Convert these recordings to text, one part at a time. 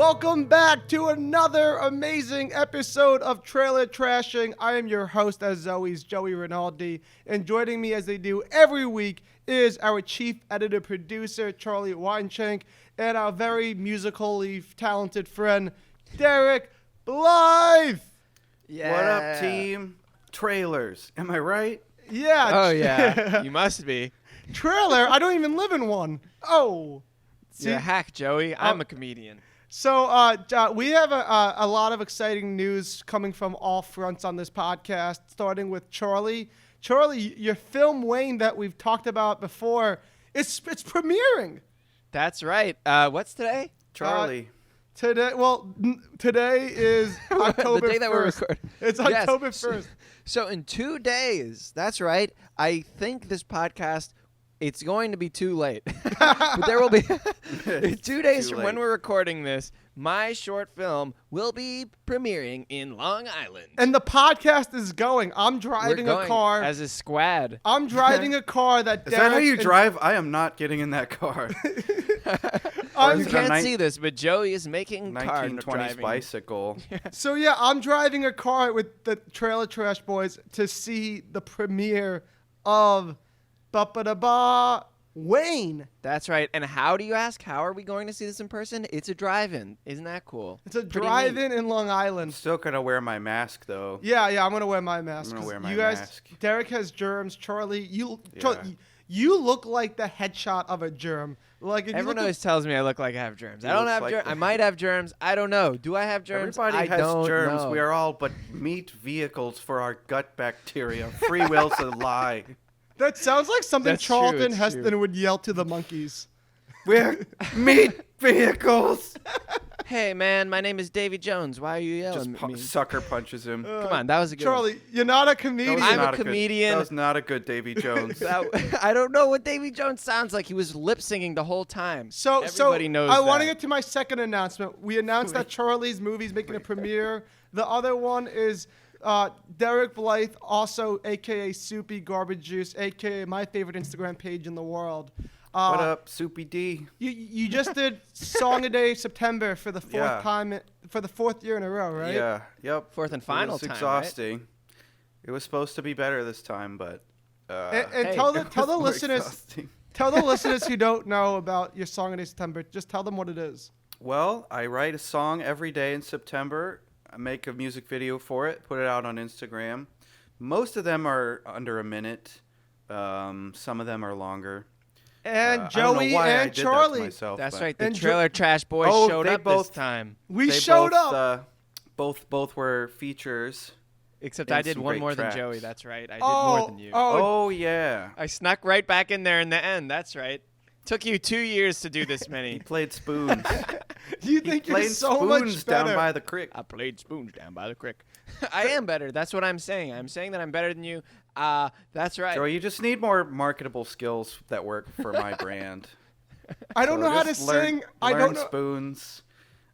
Welcome back to another amazing episode of Trailer Trashing. I am your host, as always, Joey Rinaldi, and joining me as they do every week is our chief editor producer, Charlie Weinschenk, and our very musically talented friend, Derek Blythe. Yeah. What up, team? Trailers. Am I right? Yeah. Oh, yeah. You must be. Trailer? I don't even live in one. Oh. You're a hack, Joey. I'm a comedian. So we have a lot of exciting news coming from all fronts on this podcast, starting with Charlie. Charlie, your film Wayne that we've talked about before, it's premiering. That's right. What's today? Charlie. Today is October The day that we're 1st. recording. It's Yes. October 1st. So in 2 days, that's right. I think this podcast, it's going to be too late. But there will be, in 2 days too from when late. we're recording this, my short film will be premiering in Long Island. And the podcast is going. I'm We're driving going a car. as a squad. I'm driving a car that Is that how Derek you and- drive? I am not getting in that car. I'm You Is it a can't nine- see this, but Joey is making car 1920s driving. bicycle. So yeah, I'm driving a car with the Trailer Trash Boys to see the premiere of Ba-ba-da-ba Wayne. That's right. And how do you ask? How are we going to see this in person? It's a drive-in. Isn't that cool? It's a Pretty drive-in neat. in Long I'm Island. still going to wear my mask, though. Yeah, I'm gonna wear my mask. I'm gonna 'cause wear my you guys, mask. Derek has germs. Charlie, Yeah. you look like the headshot of a germ. Like if you Everyone look always tells me I look like I have germs. You I don't look have like germs. the- I might have germs. I don't know. Do I have germs? Everybody I has don't germs. know. We are all but meat vehicles for our gut bacteria. Free will's a lie. that sounds like something That's true, Charlton it's Heston true. would yell to the monkeys. We're meat vehicles. Hey, man, my name is Davy Jones. Why are you yelling Just at me? sucker punches him. Come on, that was a good Charlie, you're not a comedian. I'm a Not good- comedian. that was not a good Davy Jones. one. I don't know what Davy Jones sounds like. He was lip singing the whole time. So Everybody knows I want to that. get to my second announcement. We announced that Charlie's movie's making a premiere. The other one is Derek Blythe, also AKA Soupy Garbage Juice, AKA my favorite Instagram page in the world. What up, Soupy D? You just did Song a Day September for the fourth Yeah. time for the fourth year in a row, right? Yeah, yep. Fourth and final It was time, right? exhausting. It was supposed to be better this time, but And Hey. tell it the was more listeners exhausting. tell the listeners who don't know about your Song a Day September. Just tell them what it is. Well, I write a song every day in September. I make a music video for it, put it out on Instagram. Most of them are under a minute. Some of them are longer. And I don't know Joey why I and did that to Charlie. myself, That's but right. The And Trailer Trash Boys Oh, showed they up both- this time. We they showed both, up. Both were features. Except and I did some one great more tracks. than Joey. That's right. I did more than you. Oh yeah. I snuck right back in there in the end. That's right. Took you 2 years to do this He many. played spoons. You he think you're played so spoons much better. down by the creek. I played spoons down by the creek. I am better. That's what I'm saying. I'm saying that I'm better than you. That's right. Joey, you just need more marketable skills that work for my brand. I don't So know how to just learn- sing. I learn don't know. spoons.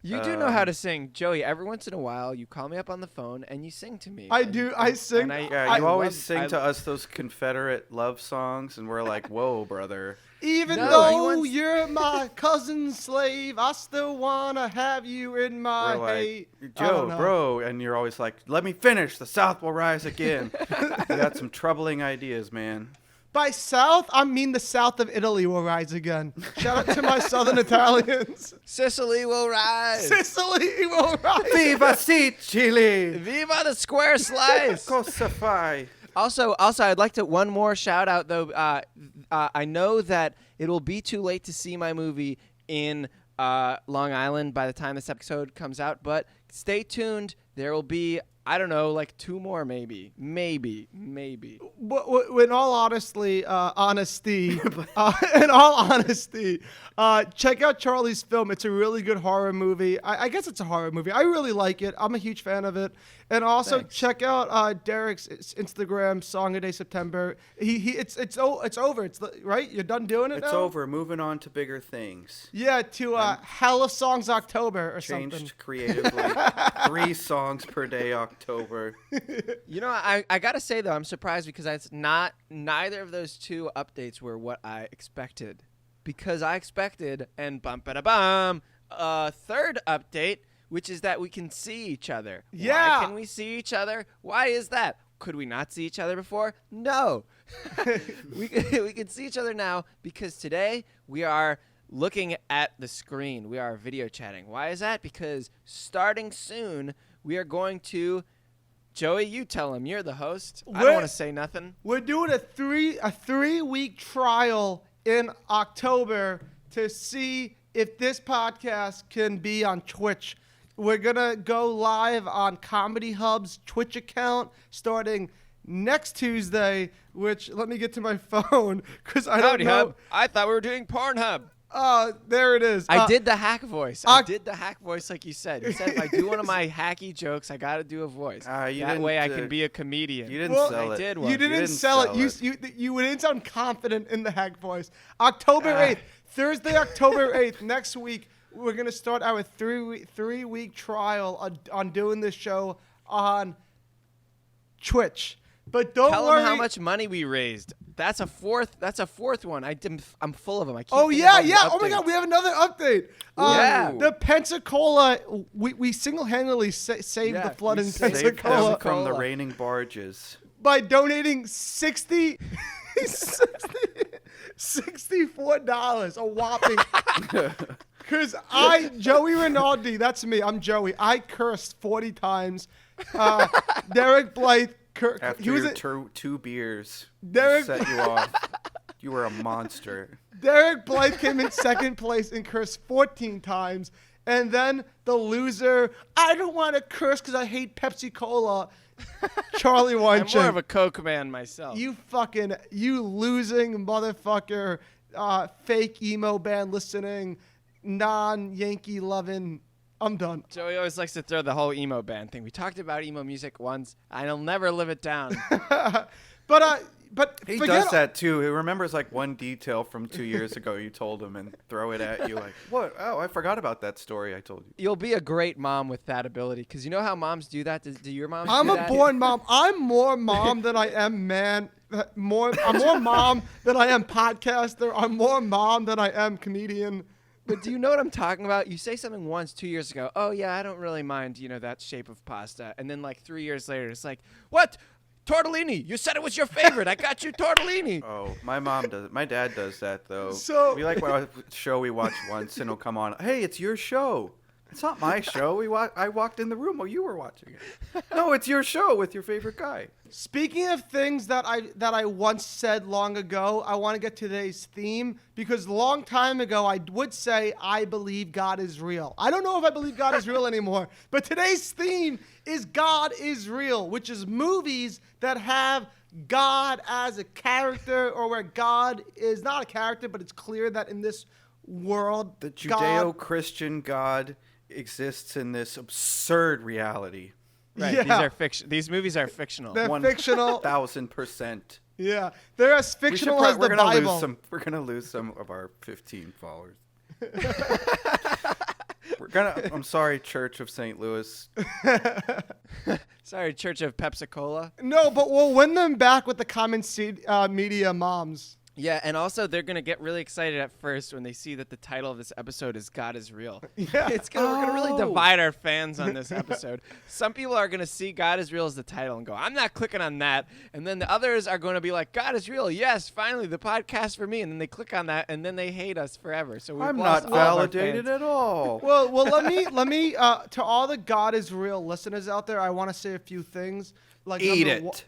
You do know how to sing, Joey. Every once in a while, you call me up on the phone and you sing to me. I And- do. I and sing. Yeah, I you always love- sing I- to us those Confederate love songs, and we're like, "Whoa, brother!" Even No, he though wants- you're my cousin's slave, I still wanna have you in my We're hate. like, I don't "Joe, know. bro," and you're always like, "Let me finish. The South will rise again." You got some troubling ideas, man. By South, I mean the south of Italy will rise again. Shout out to my Southern Italians. Sicily will rise. Sicily will rise. Viva Sicily! Viva the square slice. Cosa fai? Also, I'd like to one more shout out though. I know that it'll be too late to see my movie in Long Island by the time this episode comes out, but stay tuned. There will be, I don't know, like 2 more maybe. In all honesty, in all honesty, check out Charlie's film. It's a really good horror movie. I guess it's a horror movie. I really like it. I'm a huge fan of it. And also Thanks. check out Derek's Instagram, Song a Day September. It's over. It's right. You're done doing it It's now? over. Moving on to bigger things. Yeah, to Hell of Songs October or Changed something. creatively. 3 songs per day, October. You know, I gotta say though, I'm surprised because neither of those 2 updates were what I expected. Because I expected and bum ba da bum a third update, which is that we can see each other. Yeah. Why can we see each other? Why is that? Could we not see each other before? No. we can see each other now because today we are looking at the screen. We are video chatting. Why is that? Because starting soon, we are going to... Joey, you tell him. You're the host. I don't want to say nothing. We're doing a 3-week trial in October to see if this podcast can be on Twitch. We're going to go live on Comedy Hub's Twitch account starting next Tuesday, which, let me get to my phone because I don't Howdy, know. Hub. I thought we were doing Pornhub. There it is. I did the hack voice. I did the hack voice like you said. You said if I do one of my hacky jokes, I got to do a voice. That way I can be a comedian. You didn't sell it. I did one. You didn't sell it. You didn't sound confident in the hack voice. October 8th, Thursday, October 8th, next week, we're going to start our three-week trial on doing this show on Twitch. But don't Tell worry. them how much money we raised. That's a fourth one. I'm full of them. I keep Oh, thinking yeah, about the yeah. Oh, my updates. God, we have another update. Yeah. The Pensacola, we single-handedly saved Yeah, the flood we in saved Save them Pensacola from the Pensacola. raining barges. by donating $64, a whopping. Because Joey Rinaldi, that's me. I'm Joey. I cursed 40 times. Derek Blythe, After he was your two beers Derek- set you off, you were a monster. Derek Blythe came in second place and cursed 14 times. And then the loser, I don't want to curse because I hate Pepsi Cola, Charlie I'm Weinstein. more of a Coke man myself. You losing motherfucker, fake emo band listening, non-Yankee loving. I'm done. Joey always likes to throw the whole emo band thing. We talked about emo music once. I'll never live it down. But He forget does that too. He remembers like one detail from 2 years ago you told him and throw it at you like, what? Oh, I forgot about that story I told you. You'll be a great mom with that ability because you know how moms do that? Do your moms I'm do a that? born mom. I'm more mom than I am man. I'm more mom than I am podcaster. I'm more mom than I am comedian. But do you know what I'm talking about? You say something once 2 years ago. Oh, yeah, I don't really mind, that shape of pasta. And then like 3 years later, it's like, what? Tortellini. You said it was your favorite. I got you tortellini. Oh, my mom does it. My dad does that though. So- we like a show we watch once and it'll come on. Hey, it's your show. It's not my show. I walked in the room while you were watching it. No, it's your show with your favorite guy. Speaking of things that I once said long ago, I want to get to today's theme because a long time ago I would say I believe God is real. I don't know if I believe God is real anymore, but today's theme is God is real, which is movies that have God as a character or where God is not a character, but it's clear that in this world, The God, Judeo-Christian God exists in this absurd reality. Right. Yeah. These are fiction. These movies are fictional. They're fictional. 1,000%. Yeah, they're as fictional as the Bible. We're gonna lose some of our 15 followers. I'm sorry, Church of St. Louis. Sorry, Church of Pepsi-Cola. No, but we'll win them back with the common media moms. Yeah, and also they're going to get really excited at first when they see that the title of this episode is God is Real. Yeah. We're going to really divide our fans on this episode. Some people are going to see God is Real as the title and go, I'm not clicking on that. And then the others are going to be like, God is Real. Yes, finally, the podcast for me. And then they click on that, and then they hate us forever. So we've I'm lost not all of our validated fans. at all. Well, let me to all the God is Real listeners out there, I want to say a few things. Like Eat number it.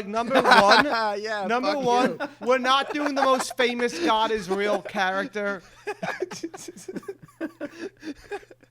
Number one, Yeah, number fuck one, you. we're not doing the most famous God is Real character.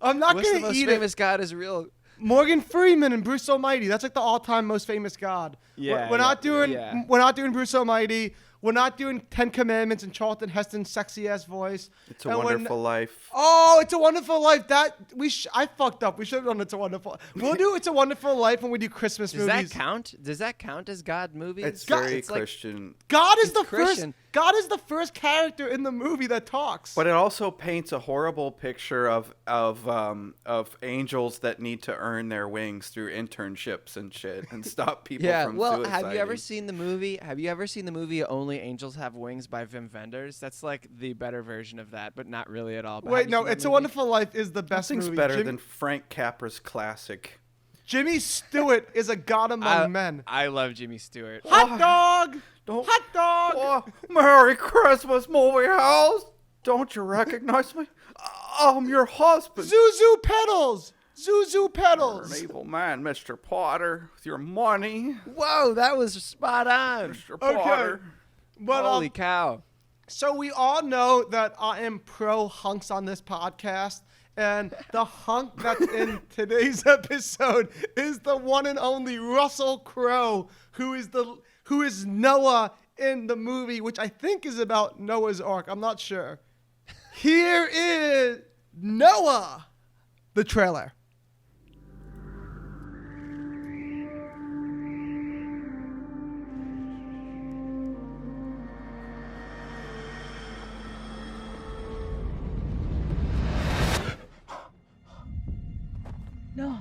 I'm not What's the gonna most eat famous it. God is Real? Morgan Freeman and Bruce Almighty. That's like the all-time most famous God. Yeah, we're not doing. yeah. We're not doing Bruce Almighty. We're not doing Ten Commandments and Charlton Heston's sexy ass voice. It's a And we're Wonderful Life. Oh, It's a Wonderful Life. I fucked up. We should have done It's a Wonderful. We'll do It's a Wonderful Life when we do Christmas Does movies. that count? Does that count as God movies? It's God, very it's like- Christian. God is It's the Christian. first. God is the first character in the movie that talks. But it also paints a horrible picture of angels that need to earn their wings through internships and shit and stop people Yeah. from Well, suiciding. have you ever seen the movie? Have you ever seen the movie Only Only Angels Have Wings by Wim Wenders. That's like the better version of that, but not really at all. But have Wait, you no, seen that It's a movie? Wonderful Life is the best Nothing's movie. better than Frank Capra's classic. Jimmy Stewart is a god among men. I love Jimmy Stewart. Hot dog! Don't- Hot dog! Oh, Merry Christmas, movie house! Don't you recognize me? I'm your husband. Zuzu pedals! Zuzu You're pedals! an evil man, Mr. Potter, with your money, Whoa, that was spot on. Mr. Okay. Potter. But, Holy cow. so we all know that I am pro hunks on this podcast, and the hunk that's in today's episode is the one and only Russell Crowe, who is Noah in the movie, which I think is about Noah's Ark. I'm not sure. Here is Noah, the trailer. No.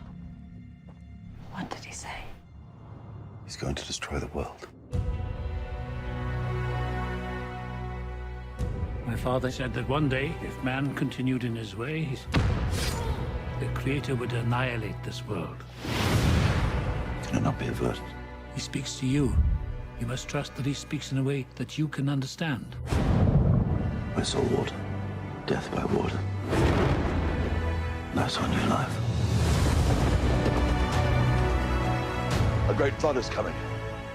What did he say? He's going to destroy the world. My father said that one day, if man continued in his ways, the Creator would annihilate this world. Can it not be averted? He speaks to you. You must trust that he speaks in a way that you can understand. I saw water. Death by water. And I saw new life. A great flood is coming.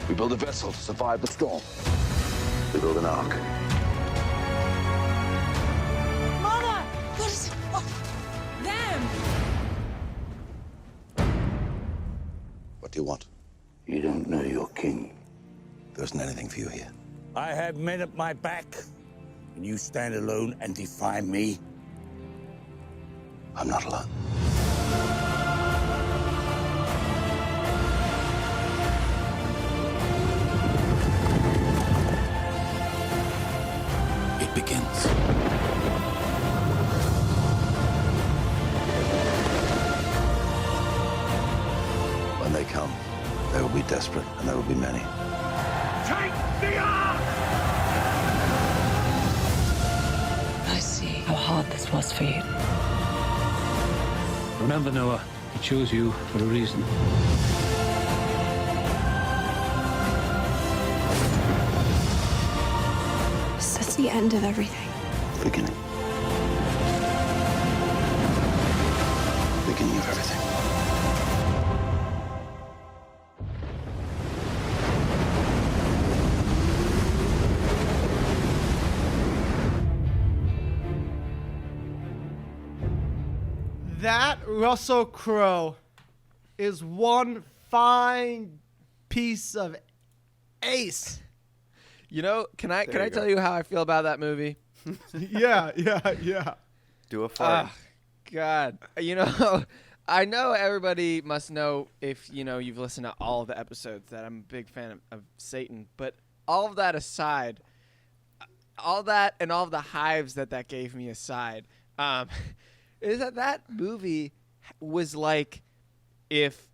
We build a vessel to survive the storm. We build an ark. Mother! What is it? Oh, them! What do you want? You don't know your king. There isn't anything for you here. I have men at my back, and you stand alone and defy me. I'm not alone. It begins. When they come, they will be desperate, and there will be many. Take the ark! I see how hard this was for you. Remember, Noah, he chose you for a reason. Is this the end of everything? Beginning. Beginning of everything. That Russell Crowe is one fine piece of ace. You know, can I you tell go. you how I feel about that movie? Yeah. Do a fart. God. You know, I know everybody must know if, you've listened to all of the episodes that I'm a big fan of Satan, but all of that aside, all that and all of the hives that gave me aside, is that movie was like if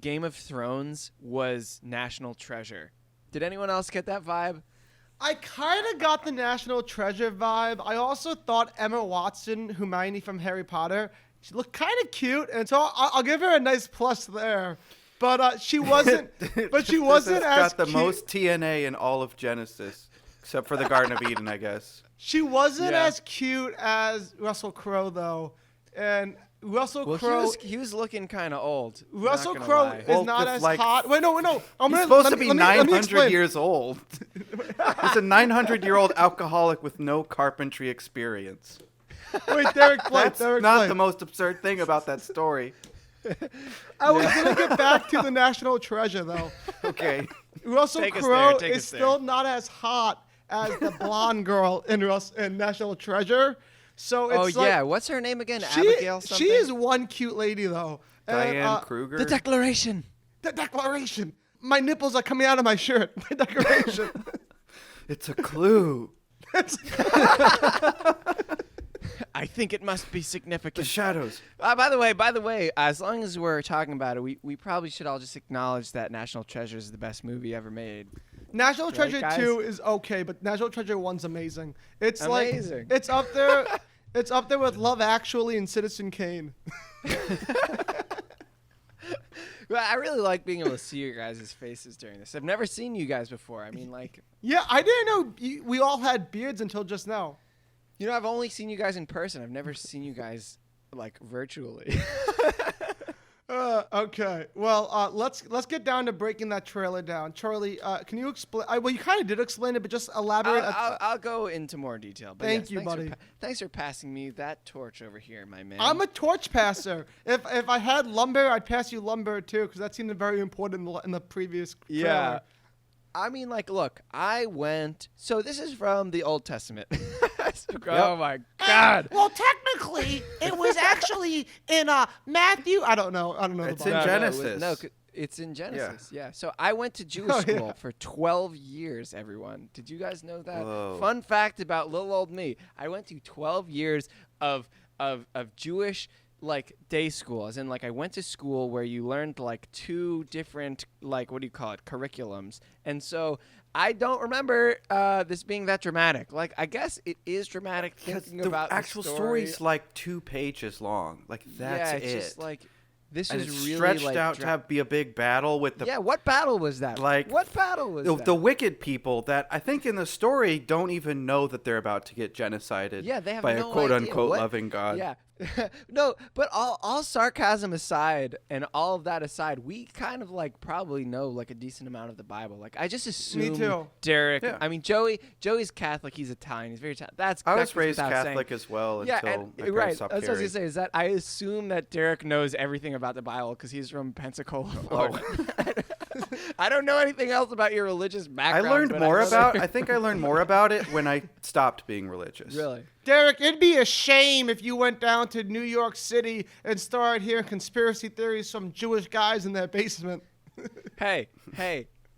Game of Thrones was National Treasure. Did anyone else get that vibe? I kind of got the National Treasure vibe. I also thought Emma Watson, Hermione from Harry Potter, she looked kind of cute, and so I'll give her a nice plus there. But she wasn't. But she wasn't This as has got the cute. most TNA in all of Genesis, except for the Garden of Eden, I guess. She wasn't Yeah. as cute as Russell Crowe though, and Russell Well, Crowe. he was looking kind of old. not Russell gonna Crowe lie. is Well, not if, as like, hot. Wait, no. I'm He's gonna, supposed let to me- be let me 900 explain. years old. He's a 900-year-old alcoholic with no carpentry experience. Wait, Derek, play. That's Derek, not play. the most absurd thing about that story. I was gonna get back to the National Treasure though. Okay. Russell Take us Crowe there, take is us there. still not as hot as the blonde girl in National Treasure. So it's Oh like, yeah, what's her name again? she, Abigail something. she is one cute lady though. And, Diane Kruger. the Declaration. The Declaration. My nipples are coming out of my shirt. The Declaration. It's a clue. I think it must be The significant. shadows. By the way, as long as we're talking about it, we probably should all just acknowledge that National Treasure is the best movie ever made. National Right, Treasure guys? 2 is okay, but National Treasure 1's amazing. It's Amazing. like it's up there. It's up there with Love Actually and Citizen Kane. Well, I really like being able to see your guys' faces during this. I've never seen you guys before. I mean, like, Yeah, I didn't know we all had beards until just now. I've only seen you guys in person. I've never seen you guys like virtually. Okay. Well, let's get down to breaking that trailer down. Charlie, can you explain? Well, you kind of did explain it, but just elaborate. I'll go into more detail. But Thank yes, you, thanks buddy. Thanks for passing me that torch over here, my man. I'm a torch passer. If I had lumber, I'd pass you lumber too, because that seemed very important in the previous trailer. Yeah. I mean, like, look, I went. So this is from the Old Testament. Oh my God. Well, technically, it was actually in Matthew. I don't know. It's the in Bible. Genesis. It's in Genesis. Yeah. So I went to Jewish Oh, yeah. school for 12 years, everyone. Did you guys know that? Whoa. Fun fact about little old me. I went to 12 years of Jewish like day school, as in like I went to school where you learned like 2 different like what do you call it curriculums, and so I don't remember this being that dramatic. Like I guess it is dramatic Because thinking the about actual the story. story's like 2 pages long. Like that's yeah, it's it. just like this and is it's really stretched like out to be a big battle with the yeah. What battle was that? like what battle was that? the wicked people that I think in the story don't even know that they're about to get genocided Yeah, they have by no a quote idea unquote what- loving God. Yeah. No, but all sarcasm aside and all of that aside, we kind of like probably know like a decent amount of the Bible. Like I just assume too. Derek. Yeah. I mean Joey's Catholic. He's Italian. He's very Italian. I that was goes raised without Catholic saying. as well Yeah, until and, my parents right. stopped That's what I was caring. gonna say. Is that I assume that Derek knows everything about the Bible because he's from Pensacola, Florida. I don't know anything else about your religious I background. learned but more know about. that- I think I learned more about it when I stopped being religious. Really. Derek, it'd be a shame if you went down to New York City and started hearing conspiracy theories from Jewish guys in their basement. Hey.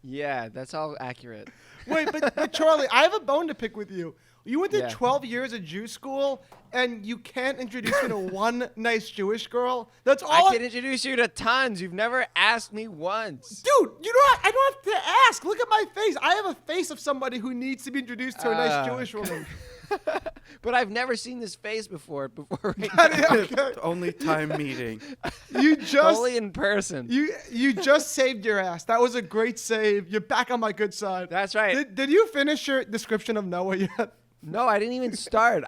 Yeah, that's all accurate. Wait, but Charlie, I have a bone to pick with you. You went to Yeah. 12 years of Jew school, and you can't introduce me to one nice Jewish girl? That's all I can introduce you to tons. You've never asked me once. Dude, you know what? I don't have to ask. Look at my face. I have a face of somebody who needs to be introduced to a nice Jewish woman. But I've never seen this face before right Okay. Only time meeting. You just Only in person. you just saved your ass. That was a great save. You're back on my good side. That's right. Did you finish your description of Noah yet? No, I didn't even start.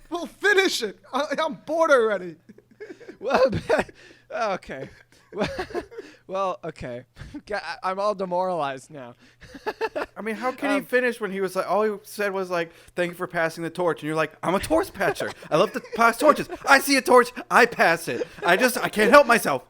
We'll finish it. I'm bored already. Well, okay. Well, okay. I'm all demoralized now. I mean, how can he finish when he was like, all he said was like, "Thank you for passing the torch," and you're like, "I'm a torch patcher. I love to pass torches. I see a torch, I pass it. I can't help myself."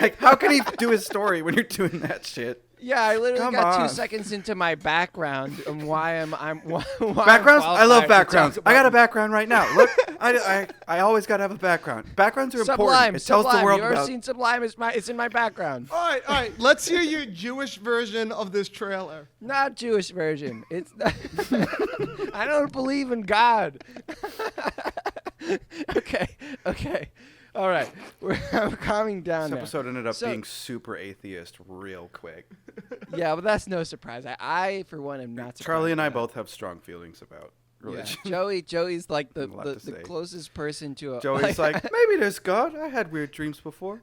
Like, how can he do his story when you're doing that shit? Yeah, I literally Come got on. 2 seconds into my background and why I'm why I'm Backgrounds? I love qualified to backgrounds. talk I got a about- background right now. Look, I always got to have a background. Backgrounds are important. Sublime. It tells Sublime. the world You ever about. seen Sublime? It's in my background. All right. Let's hear your Jewish version of this trailer. Not Jewish version. It's I don't believe in God. Okay. All right. I'm calming down This now. episode ended up So- being super atheist real quick. Yeah, but that's no surprise. I for one am not surprised. Charlie and by I that. both have strong feelings about Yeah. religion. Joey's like the A lot to say. closest person to a Joey's like, maybe there's God. I had weird dreams before.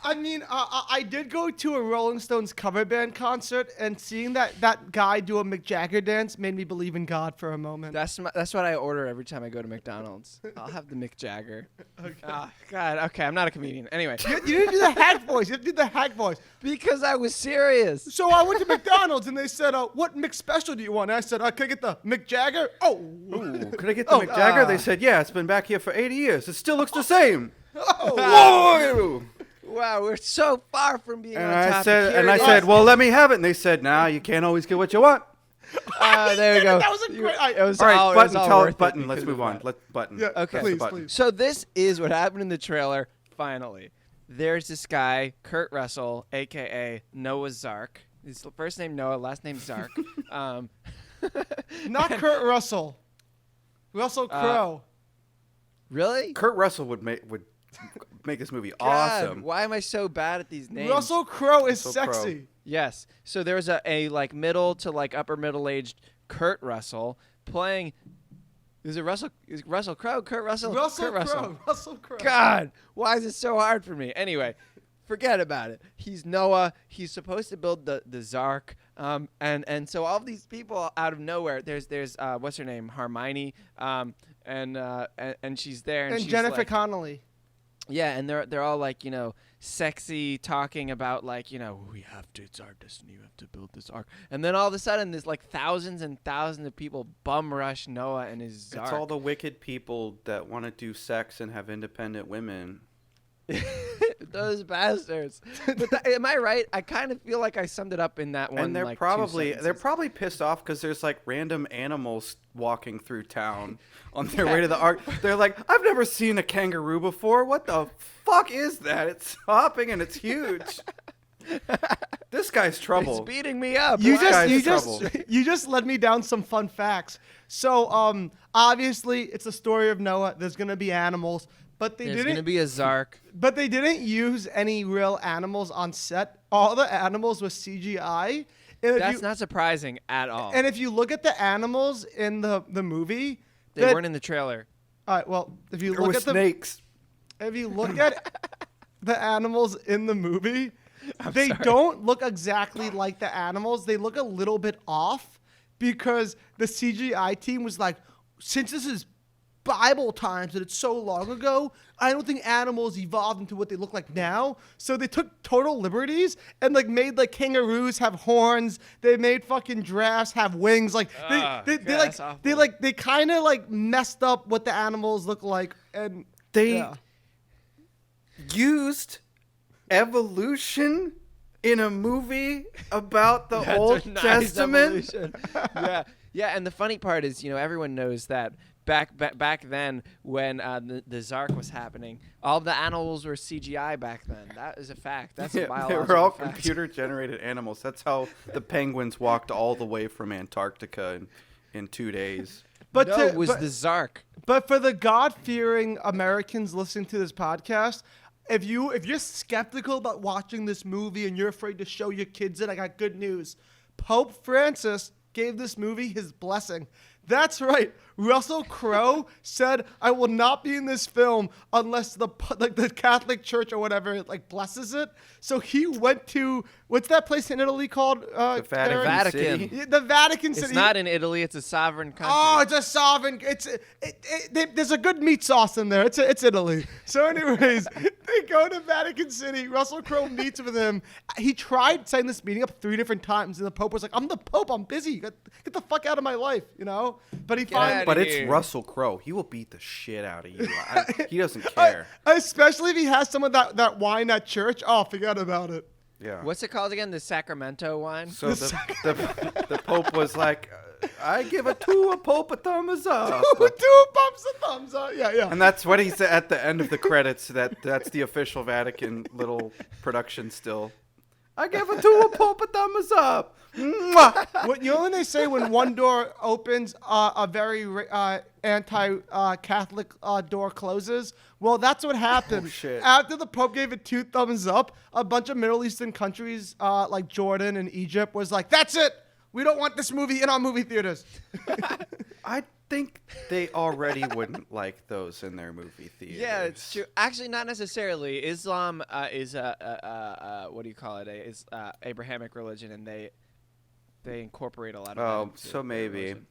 I did go to a Rolling Stones cover band concert, and seeing that guy do a Mick Jagger dance made me believe in God for a moment. That's what I order every time I go to McDonald's. I'll have the Mick Jagger. Oh, God. Okay, I'm not a comedian. Anyway, You didn't do the hack voice. You didn't do the hack voice. because I was serious. So I went to McDonald's, and they said, what McSpecial do you want? And I said, can I get the Mick Jagger? Oh. Ooh, could I get the Mick Jagger? They said, yeah, it's been back here for 80 years. It still looks the same. Whoa! Wow, we're so far from being And on I topic. said, Here and it I is. said, well, let me have it. And they said, nah, you can't always get what you want. There we go. That was a great. It was All right, all, it button, was all tell worth it button. Let's because move of on. that. Let button. Yeah, Okay. Press the please, button. please. So this is what happened in the trailer. Finally, there's this guy, Kurt Russell, aka Noah Zark. His first name Noah, last name Zark. Not Kurt Russell. Russell Crowe. Really? Kurt Russell would make make this movie God, awesome. why am I so bad at these names? Russell Crowe is Russell Crowe. sexy. Yes. So there was a like middle to like upper middle aged Kurt Russell playing. Is Russell Crowe? Kurt Russell? Russell Kurt Crowe. Russell Crowe. God, why is it so hard for me? Anyway, forget about it. He's Noah. He's supposed to build the Zark. And so all of these people out of nowhere. There's what's her name? Hermione. And she's there. And And she's Jennifer like, Connelly. yeah, and they're all like, sexy, talking about like, we have to, it's our destiny, we have to build this ark. And then all of a sudden there's like thousands and thousands of people bum rush Noah and his Zark. It's all the wicked people that want to do sex and have independent women. Those bastards. But am I right? I kind of feel like I summed it up in that one. And they're like, 2 probably sentences. pissed off because there's like random animals walking through town on their way to the ark. They're like, I've never seen a kangaroo before. What the fuck is that? It's hopping and it's huge. This guy's trouble. It's beating me up. You Why? you just led me down some fun facts. So obviously it's a story of Noah. There's gonna be animals, but There's going to be a Zark. But they didn't use any real animals on set. All the animals was CGI. And if That's you, not surprising at all. And if you look at the animals in the movie, They weren't in the trailer. All right. Well, if you There look were at snakes. if you look at the animals in the movie, they don't look exactly like the animals. They look a little bit off because the CGI team was like, since this is Bible times and it's so long ago, I don't think animals evolved into what they look like now. So they took total liberties and like made like kangaroos have horns. They made fucking giraffes have wings. Like they kind of like messed up what the animals look like. And They used evolution in a movie about the That's Old a nice Testament. evolution. yeah. And the funny part is, everyone knows that back then when the Zark was happening, all of the animals were CGI back then. That is a fact. That's a They biological were all fact. computer-generated animals. That's how the penguins walked all the way from Antarctica in 2 days. but No, to- it was but- the Zark. But for the God-fearing Americans listening to this podcast, if you're skeptical about watching this movie and you're afraid to show your kids it, I got good news. Pope Francis gave this movie his blessing. That's right. Russell Crowe said, "I will not be in this film unless the Catholic Church or whatever blesses it." So he went to what's that place in Italy called? The Derek? Vatican. City. Yeah, the Vatican City. It's not in Italy. It's a sovereign country. Oh, it's a sovereign. There's a good meat sauce in there. It's Italy. So, anyways, they go to Vatican City. Russell Crowe meets with him. He tried setting this meeting up 3 different times, and the Pope was like, "I'm the Pope. I'm busy. Get the fuck out of my life," But he finally. But here. it's Russell Crowe. He will beat the shit out of you. He doesn't care. Especially if he has some of that wine at church. Oh, forget about it. Yeah. What's it called again? The Sacramento wine? So the Pope was like, I give a Pope a thumbs up. Two bumps and thumbs up. Yeah. And that's what he said at the end of the credits. That's the official Vatican little production still. I give a Pope a thumbs up. Mwah! When they say when one door opens, a very anti-Catholic door closes? Well, that's what happened. Oh, shit. After the Pope gave it 2 thumbs up, a bunch of Middle Eastern countries like Jordan and Egypt was like, "That's it. We don't want this movie in our movie theaters." I think they already wouldn't like those in their movie theaters. Yeah, it's true. Actually, not necessarily. Islam is what do you call it? Is Abrahamic religion, and they incorporate a lot of. that Oh, into so their maybe. religion.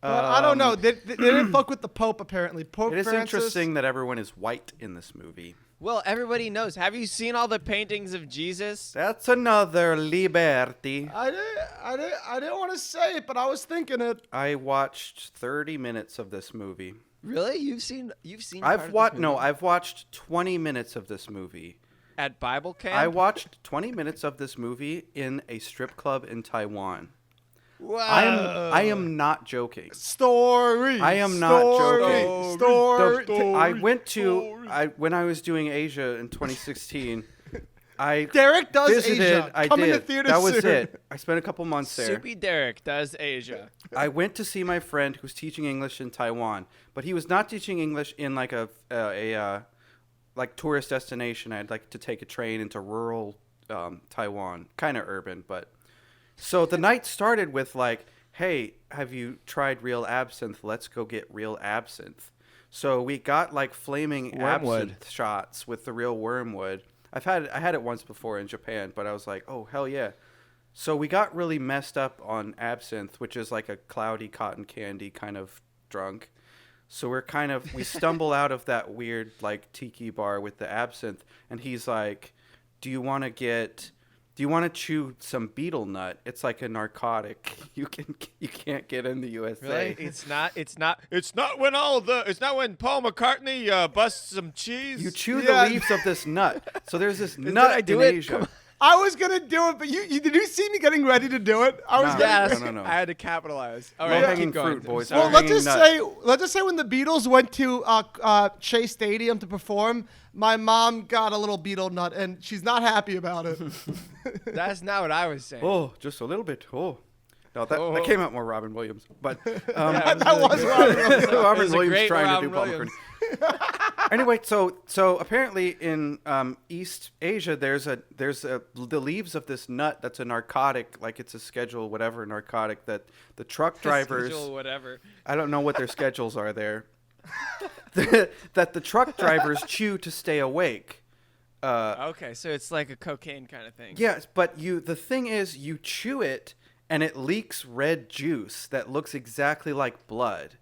But I don't know. They didn't fuck with the Pope, apparently. Pope It is Francis, interesting that everyone is white in this movie. Well, everybody knows. Have you seen all the paintings of Jesus? That's another liberty. I didn't want to say it, but I was thinking it. I watched 30 minutes of this movie. Really? You've seen? part of this movie? I've watched 20 minutes of this movie. At Bible camp. I watched 20 minutes of this movie in a strip club in Taiwan. Wow. I am not joking. Story. I am not joking. Story. I went to when I was doing Asia in 2016. I Derek does visited. Asia. I Coming did. to theaters That was soon. it. I spent a couple months there. Soupy Derek does Asia. I went to see my friend who's teaching English in Taiwan, but he was not teaching English in like like tourist destination. I'd like to take a train into rural Taiwan, kind of urban, but so the night started with like, hey, have you tried real absinthe? Let's go get real absinthe. So we got like flaming Wormwood. absinthe shots with the real wormwood. I had it once before in Japan, but I was like, oh hell yeah. So we got really messed up on absinthe, which is like a cloudy cotton candy kind of drunk. So we stumble out of that weird like tiki bar with the absinthe, and he's like, do you want to chew some betel nut? It's like a narcotic. You can't get in the USA. Really? It's not when Paul McCartney busts some cheese. You chew Yeah. the leaves of this nut. So there's this I nut do in it? Asia. Come on. I was gonna do it, but you did you see me getting ready to do it? I was Nah. gonna. Yes, No. I had to capitalize. All Low right, hanging keep going. fruit, boys. I'm Well, sorry. let's just say when the Beatles went to Shea Stadium to perform, my mom got a little beetle nut, and she's not happy about it. That's not what I was saying. Oh, just a little bit. Oh. No, that Oh. came out more Robin Williams. But Yeah, that was Robin Williams. It Robin was a Williams great trying Robin to do Paul Williams. McCartney. Anyway, so apparently in East Asia, there's the leaves of this nut that's a narcotic, like it's a Schedule whatever narcotic that the truck drivers. Schedule whatever. I don't know what their schedules are there. That the truck drivers chew to stay awake. Okay, so it's like a cocaine kind of thing. Yes, but the thing is, you chew it and it leaks red juice that looks exactly like blood.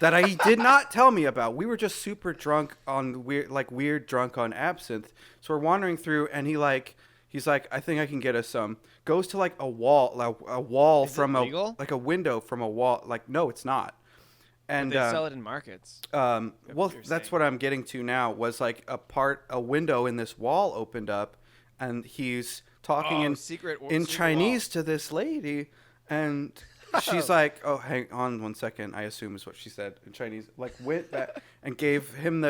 That he did not tell me about. We were just super drunk on weird drunk on absinthe. So we're wandering through, and he's like, I think I can get us some. Goes to like a wall Is it from legal? a window from a wall. Like, no, it's not. And They sell it in markets. well, you're that's saying. what I'm getting to now. Was like a window in this wall opened up, and he's talking in secret Chinese to this lady, and she's like, "Oh, hang on 1 second." I assume is what she said in Chinese. Like went back and gave him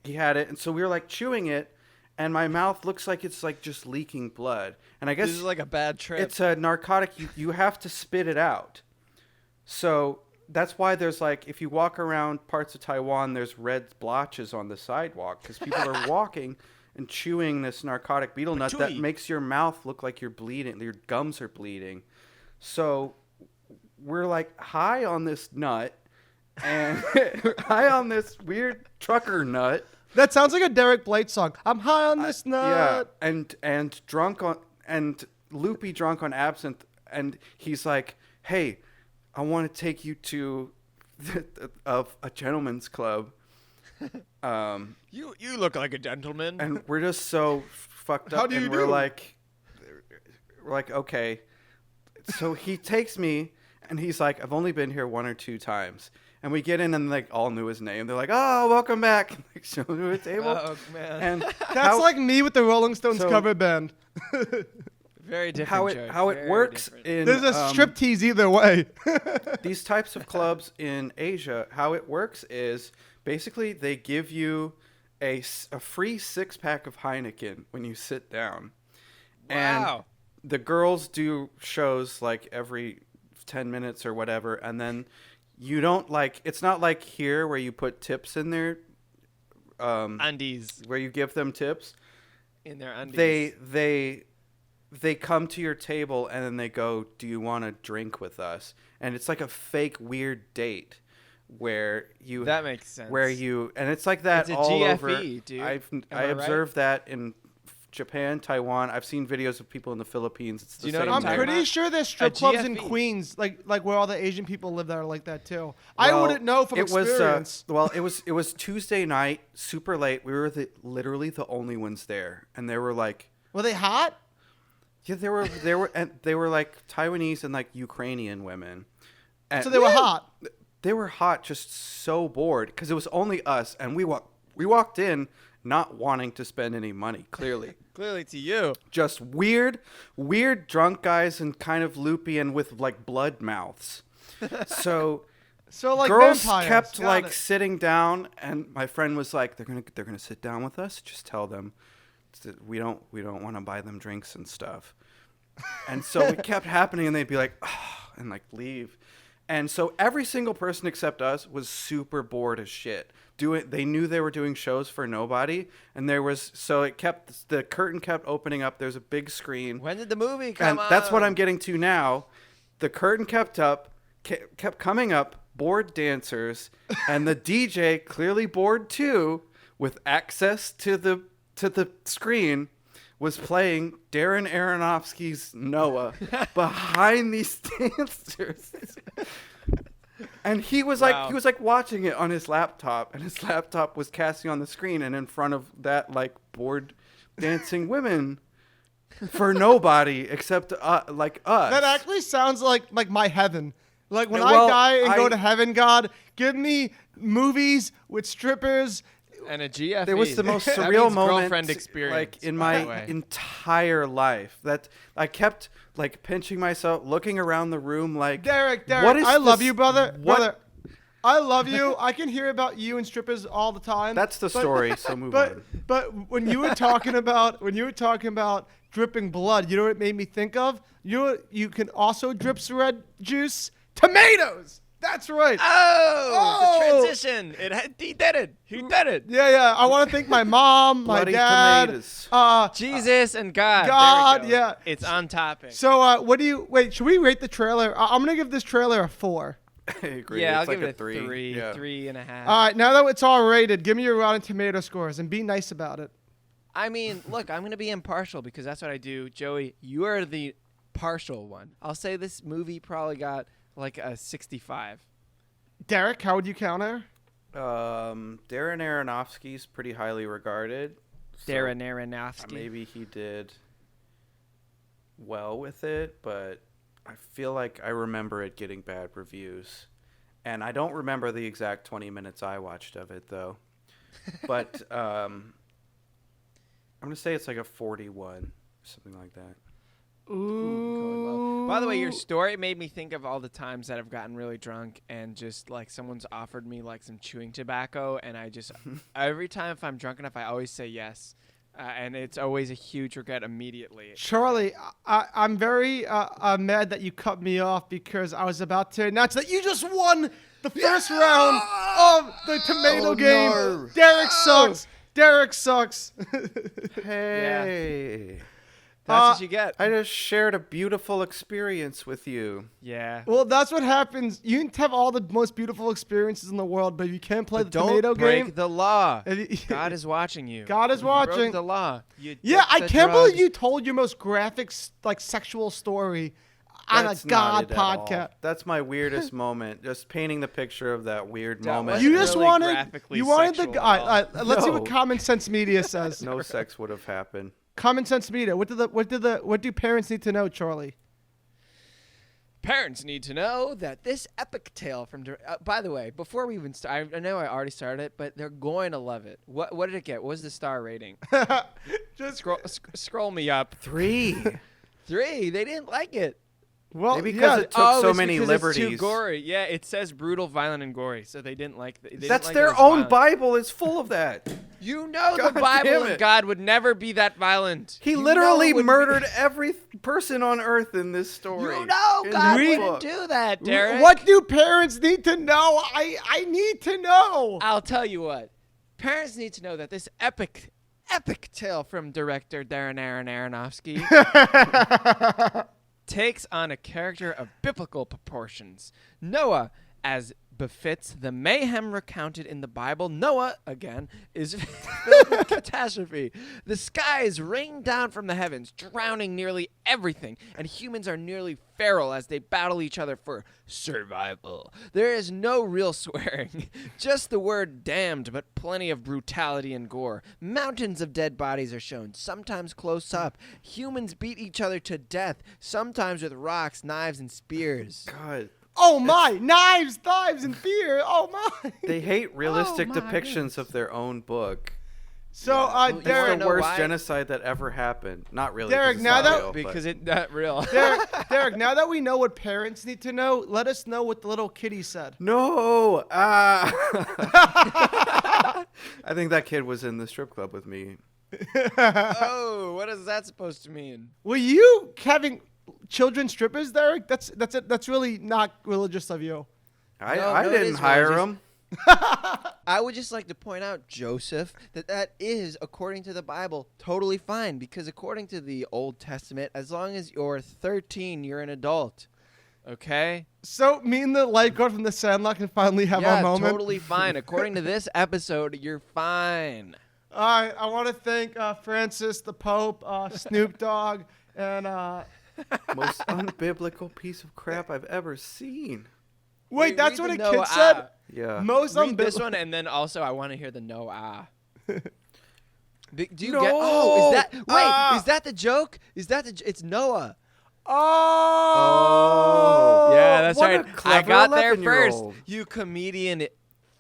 he had it, and so we were like chewing it, and my mouth looks like it's like just leaking blood. And I guess This is like a bad trip. it's a narcotic. You have to spit it out. So that's why there's like, if you walk around parts of Taiwan, there's red blotches on the sidewalk because people are walking and chewing this narcotic betel nut that Patooey. makes your mouth look like you're bleeding. Your gums are bleeding. So we're like high on this nut and high on this weird trucker nut. That sounds like a Derek Blake song. I'm high on this nut. Yeah, and drunk on and loopy drunk on absinthe, and he's like, "Hey, I want to take you to a gentleman's club." You look like a gentleman. And we're just so fucked up. How do you and we're do? like, okay. So he takes me, and he's like, I've only been here 1 or 2 times. And we get in, and like all knew his name. They're like, "Oh, welcome back!" And, like, show him to a table. Oh man, And That's like me with the Rolling Stones So- cover band. very different. how Joey, it very works different. in There's a strip tease either way. these types of clubs in Asia. How it works is basically they give you a free 6-pack of Heineken when you sit down. Wow. And the girls do shows like every 10 minutes or whatever, and then you don't like, it's not like here where you put tips in there, Undies where you give them tips. in their undies. They come to your table and then they go, "Do you want to drink with us?" And it's like a fake weird date where you That makes sense. and it's like that It's a all GFE, over. dude. I Am I right? observed that in Japan, Taiwan. I've seen videos of people in the Philippines. It's the Do you know same what I'm talking thing. pretty about? sure there's strip clubs in GFE. Queens, like where all the Asian people live that are like that too. I Well, wouldn't know from experience. It was Tuesday night, super late. We were literally the only ones there, and they were like, Were they hot? yeah, they were like Taiwanese and like Ukrainian women. And So they were hot. They were hot, just so bored because it was only us, and we walked in not wanting to spend any money. Clearly, Clearly to you. just weird drunk guys and kind of loopy and with like blood mouths. So So like girls vampires. kept Got like it. sitting down, and my friend was like, they're gonna sit down with us. Just tell them that we don't want to buy them drinks and stuff. And so it kept happening, and they'd be like, oh, and like leave. And so every single person except us was super bored as shit. They knew they were doing shows for nobody, and the curtain kept opening up. There's a big screen. When did the movie come on? That's what I'm getting to now. The curtain kept coming up, bored dancers, and the DJ, clearly bored too, with access to the screen, was playing Darren Aronofsky's Noah behind these dancers. And he was like watching it on his laptop, and his laptop was casting on the screen, and in front of that, like, bored dancing women for nobody except like us. That actually sounds like my heaven. Like when Well, I die and go to heaven, God, give me movies with strippers. And a GFE. There was the most That surreal means moment, girlfriend experience, like in by the my way. entire life. That I kept like pinching myself, looking around the room, like Derek, what is I love this- you, brother. what- Brother, I love you. I can hear about you and strippers all the time. That's the story. So move But on. but when you were talking about dripping blood, you know what it made me think of? You can also drip some red juice. Tomatoes. That's right. Oh, the transition. He did it. He did it. Yeah. I want to thank my mom, my Bloody dad. tomatoes. Jesus and God. God, There we go. yeah. It's on topic. So should we rate the trailer? I'm gonna give this trailer a 4. I agree. Yeah, It's I'll like give it a 3. 3, Yeah. 3.5. All right, now that it's all rated, give me your Rotten Tomato scores and be nice about it. I mean, look, I'm going to be impartial because that's what I do. Joey, you are the partial one. I'll say this movie probably got like a 65. Derek, how would you counter? Darren Aronofsky's pretty highly regarded. so Darren Aronofsky. Maybe he did well with it, but I feel like I remember it getting bad reviews. And I don't remember the exact 20 minutes I watched of it, though. But I'm going to say it's like a 41, something like that. Ooh. By the way, your story made me think of all the times that I've gotten really drunk and just like someone's offered me like some chewing tobacco, and I just every time if I'm drunk enough, I always say yes, and it's always a huge regret immediately. Charlie, I'm very mad that you cut me off because I was about to announce that you just won the first round of the tomato game. no. Derek sucks. Derek sucks. Hey. That's what you get. I just shared a beautiful experience with you. Yeah. Well, that's what happens. You can have all the most beautiful experiences in the world, but if you can't play But the don't tomato break game, the law. If you- God is watching you. God is You broke watching. the law. You yeah, took I the can't believe drugs. you told your most graphic, like, sexual story on That's a not God it at all. podcast. That's my weirdest moment. Just painting the picture of that weird That moment. was You just really wanted, graphically you wanted the sexual guy. at all. Let's see what No. Common Sense Media says. No sex would have happened. Common Sense Media. What do parents need to know, Charlie? Parents need to know that this epic tale from... by the way, before we even start... I know I already started it, but they're going to love it. What did it get? What was the star rating? Just Scroll me up. 3. 3. They didn't like it. well, Maybe yeah, because it took so it's many because liberties. It's too gory. Yeah, it says brutal, violent, and gory, so they didn't like. That's their own Bible is full of that. You know God the Bible damn and it. God would never be that violent. He You know literally it wouldn't murdered every person on earth in this Be, story. you know In God the wouldn't book. do that, Derek. What do parents need to know? I need to know. I'll tell you what. Parents need to know that this epic tale from director Darren Aronofsky takes on a character of biblical proportions. Noah, as befits the mayhem recounted in the Bible, Noah, again, is filled with catastrophe. The skies rain down from the heavens, drowning nearly everything, and humans are nearly feral as they battle each other for survival. There is no real swearing, just the word damned, but plenty of brutality and gore. Mountains of dead bodies are shown, sometimes close up. Humans beat each other to death, sometimes with rocks, knives, and spears. God. Oh my! Knives, and beer. Oh my! They hate realistic my depictions of their own book. So, It's you wanna Derek, the know worst why? genocide that ever happened. Not really. Derek, 'cause it's now not that- real, but- Because it's not real. Derek, now that we know what parents need to know, let us know what the little kitty said. No. I think that kid was in the strip club with me. Oh, what is that supposed to mean? Were you having children strippers there? That's it. That's really not religious of you. I it didn't is hire religious. them. I would just like to point out, Joseph, that is, according to the Bible, totally fine. Because according to the Old Testament, as long as you're 13, you're an adult. Okay? So me and the lifeguard from the Sandlot can finally have our moment. Totally fine. According to this episode, you're fine. All right, I want to thank Francis, the Pope, Snoop Dogg, and Most unbiblical piece of crap I've ever seen. wait, that's what a read the kid no said. Yeah. Most Read this unbiblical. one, and then also I want to hear the no Do you No, get? Oh, is that? Wait, ah. is that the joke? Is that the? It's Noah. Oh, Yeah, that's what a right. I clever got there first. 11-year-old. You comedian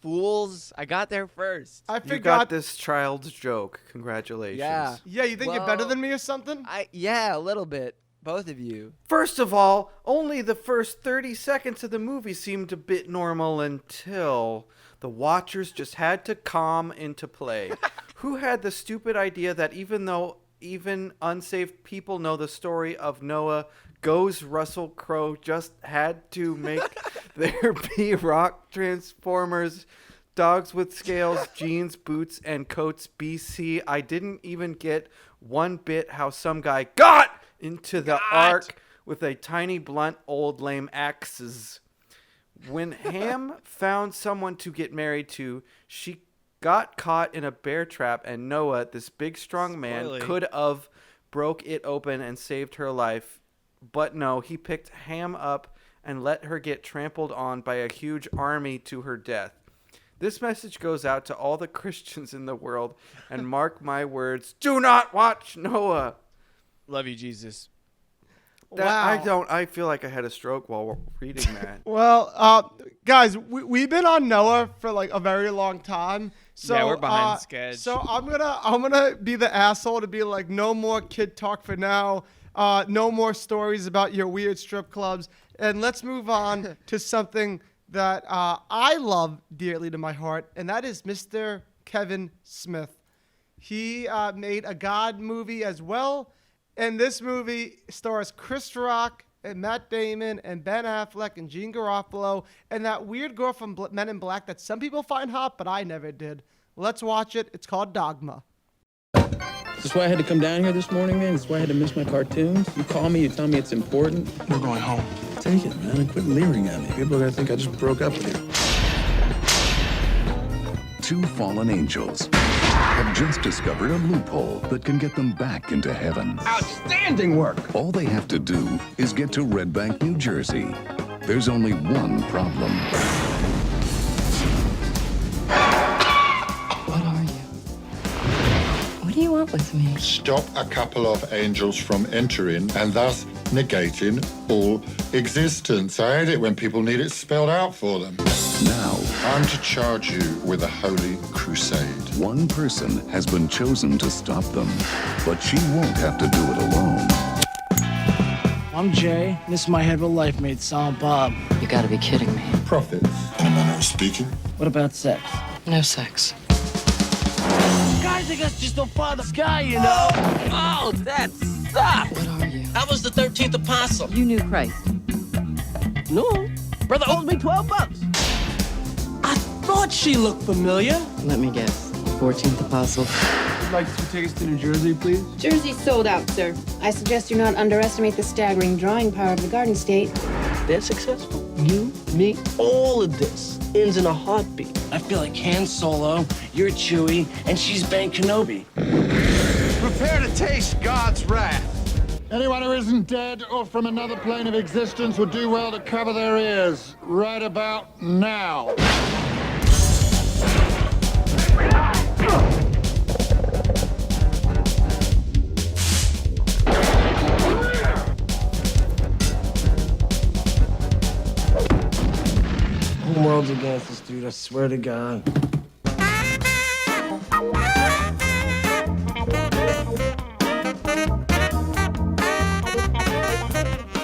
fools! I got there first. I You forgot. got this child's joke. Congratulations. Yeah. Yeah, you think you're better Well, than me or something? Yeah, a little bit. Both of you. First of all, only the first 30 seconds of the movie seemed a bit normal until the watchers just had to calm into play. Who had the stupid idea that even though even unsaved people know the story of Noah, goes Russell Crowe just had to make there be rock transformers, dogs with scales, jeans, boots, and coats BC? I didn't even get one bit how some guy got into the ark with a tiny, blunt, old, lame axes. When Ham found someone to get married to, she got caught in a bear trap, and Noah, this big, strong man, Spoiling. could have broke it open and saved her life. But no, he picked Ham up and let her get trampled on by a huge army to her death. This message goes out to all the Christians in the world, and mark my words, do not watch Noah. Love you, Jesus. Wow. I feel like I had a stroke while reading that. Well, guys, we've been on Noah for like a very long time. So, Yeah, we're behind schedule. So I'm gonna be the asshole to be like, no more kid talk for now. No more stories about your weird strip clubs, and let's move on to something that I love dearly to my heart, and that is Mr. Kevin Smith. He made a God movie as well. And this movie stars Chris Rock and Matt Damon and Ben Affleck and Jean Garofalo and that weird girl from Men in Black that some people find hot, but I never did. Let's watch it. It's called Dogma. Is this why I had to come down here this morning, man? Is this why I had to miss my cartoons? You call me, you tell me it's important. We're going home. Take it, man, and quit leering at me. People are gonna think I just broke up with you. Two fallen angels have just discovered a loophole that can get them back into heaven. Outstanding work! All they have to do is get to Red Bank, New Jersey. There's only one problem. What are you? What do you want with me? Stop a couple of angels from entering and thus negating all existence. I hate it when people need it spelled out for them. Now, I'm to charge you with a holy crusade. one person has been chosen to stop them, but she won't have to do it alone. I'm Jay. This is my head of a life mate, Silent Bob. You gotta be kidding me. Prophets, in a manner of speaking. What about sex? No sex. Guys, I guess just don't follow the sky, you know? Oh, that sucks! What are you? I was the 13th apostle. You knew Christ. No. Brother owes me $12. I thought she looked familiar. Let me guess. 14th apostle. Would like 2 tickets to New Jersey, please? Jersey's sold out, sir. I suggest you not underestimate the staggering drawing power of the Garden State. They're successful. You, me, all of this ends in a heartbeat. I feel like Han Solo, you're Chewie, and she's Ben Kenobi. Prepare to taste God's wrath. Anyone who isn't dead or from another plane of existence would do well to cover their ears right about now. The whole world's against us, dude. I swear to God.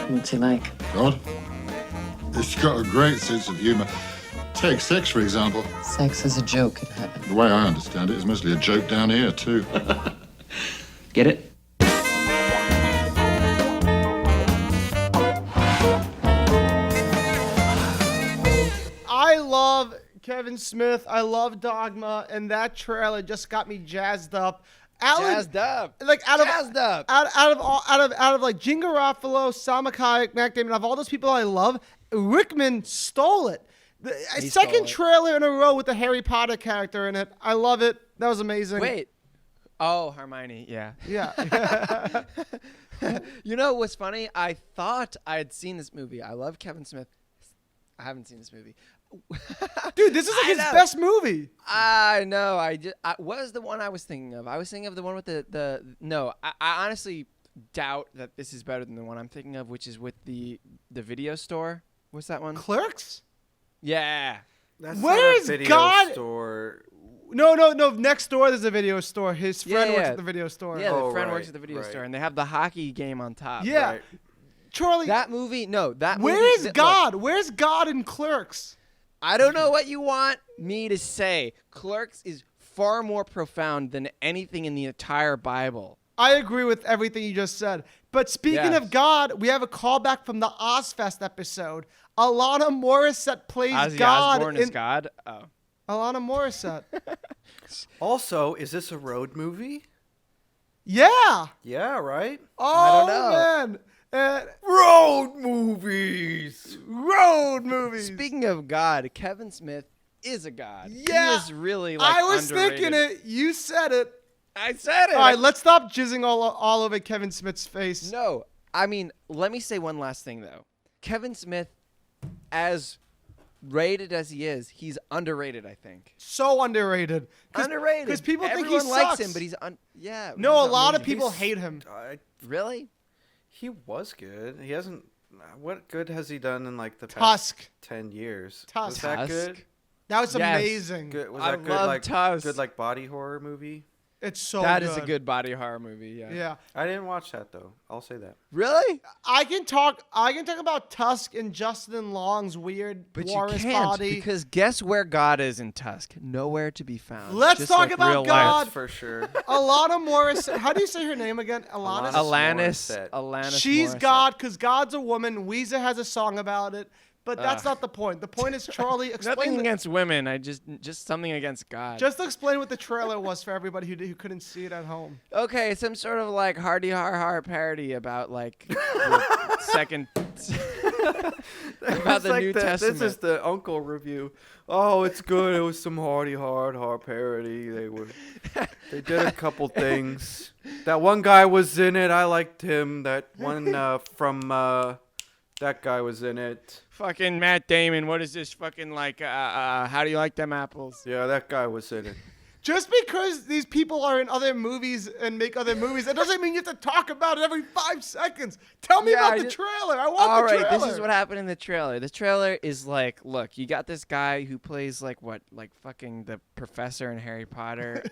What's he like? God, it's got a great sense of humor. Take sex, for example. Sex is a joke in heaven. The way I understand it, it's mostly a joke down here, too. Get it? Kevin Smith. I love Dogma, and that trailer just got me jazzed up. Jazzed up. Like out of Jazzed up. out of like Jim Garofalo, Salma Hayek, Matt Damon, of all those people I love, Rickman stole it. The He second stole it. trailer in a row with the Harry Potter character in it. I love it. That was amazing. Wait. Oh, Hermione. Yeah. Yeah. You know what's funny? I thought I had seen this movie. I love Kevin Smith. I haven't seen this movie. Dude, this is like I his know. best movie. I know. What was the one I was thinking of? I was thinking of the one with the no. I honestly doubt that this is better than the one I'm thinking of, which is with the video store. What's that one? Clerks? Yeah. That's Where not a is video God? store. No. Next door, there's a video store. His friend works yeah. at the video store. Yeah, Oh, the friend right, works at the video right. store, and they have the hockey game on top. Yeah. Right. Charlie, That movie, no, that movie. where is look, God? Where's God in Clerks? I don't know what you want me to say. Clerks is far more profound than anything in the entire Bible. I agree with everything you just said. But speaking Yes. of God, we have a callback from the Ozfest episode. Alana Morissette plays Ozzy God. Osbourne is God. Oh. Alana Morissette. Also, is this a road movie? Yeah. Yeah, right? Oh, don't know. man. Road movies. Road movies. Speaking of God, Kevin Smith is a god. Yeah. He is really like I was underrated. thinking it. You said it. I said it. All right, let's stop jizzing all over Kevin Smith's face. No, I mean, let me say one last thing though. Kevin Smith, as rated as he is, he's underrated. I think So underrated. underrated Because people think Everyone he likes sucks. him, but he's yeah. No, a he's lot of amazing. people hate him. Really. He was good. He hasn't. What good has he done in like the past Tusk. 10 years? Was Tusk. that good? That was Yes. amazing. Good. Was I that good? love Like Tusk. good, like body horror movie. It's so That good. is a good body horror movie. Yeah. Yeah. I didn't watch that though. I'll say that. Really? I can talk about Tusk and Justin Long's weird But walrus you can't body. because guess where God is in Tusk? Nowhere to be found. Let's Just talk like about real God. life. For sure. Alana Morris. How do you say her name again? Alanis. Morissette. Alanis. She's Morissette. God because God's a woman. Weezer has a song about it, but that's not the point. The point is Charlie. Nothing Explain. against women. I just something against God. Just explain what the trailer was for everybody who couldn't see it at home. Okay, some sort of like Hardy Har Har parody about like the second about It's the like New This Testament. is the Uncle review. Oh, it's good. It was some Hardy Hard parody. They did a couple things. That one guy was in it. I liked him. That one from that guy was in it. Fucking Matt Damon. What is this fucking like? How do you like them apples? Yeah, that guy was in it. Just because these people are in other movies and make other movies, that doesn't mean you have to talk about it every 5 seconds. Tell me about the trailer. I want All the right, trailer. this is what happened in the trailer. The trailer is like, look, you got this guy who plays like what, like fucking the professor in Harry Potter,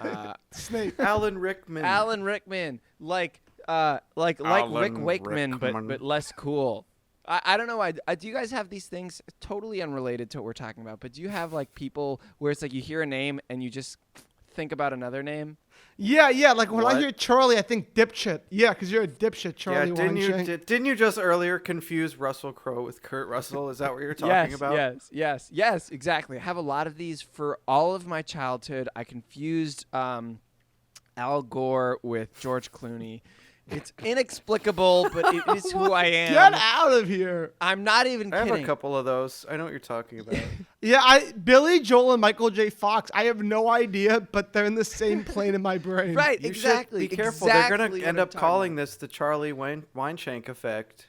Snape. Alan Rickman. Alan Rickman, like Rick Alan Wakeman, Rickman. but less cool. I don't know why. Do you guys have these things totally unrelated to what we're talking about? But do you have like people where it's like you hear a name and you just think about another name? Yeah. Like when I What? hear Charlie, I think dipshit. Yeah, because you're a dipshit, Charlie. Yeah, Weinstein. didn't you just earlier confuse Russell Crowe with Kurt Russell? Is that what you're talking about? Yes, exactly. I have a lot of these for all of my childhood. I confused Al Gore with George Clooney. It's inexplicable, but it is who I am. Get out of here. I'm not even I kidding. have a couple of those. I know what you're talking about. Yeah, Billy Joel and Michael J. Fox. I have no idea, but they're in the same plane in my brain. Right, You exactly. should be careful. Exactly They're going to what end I'm up talking calling about. this the Charlie Weinshank effect.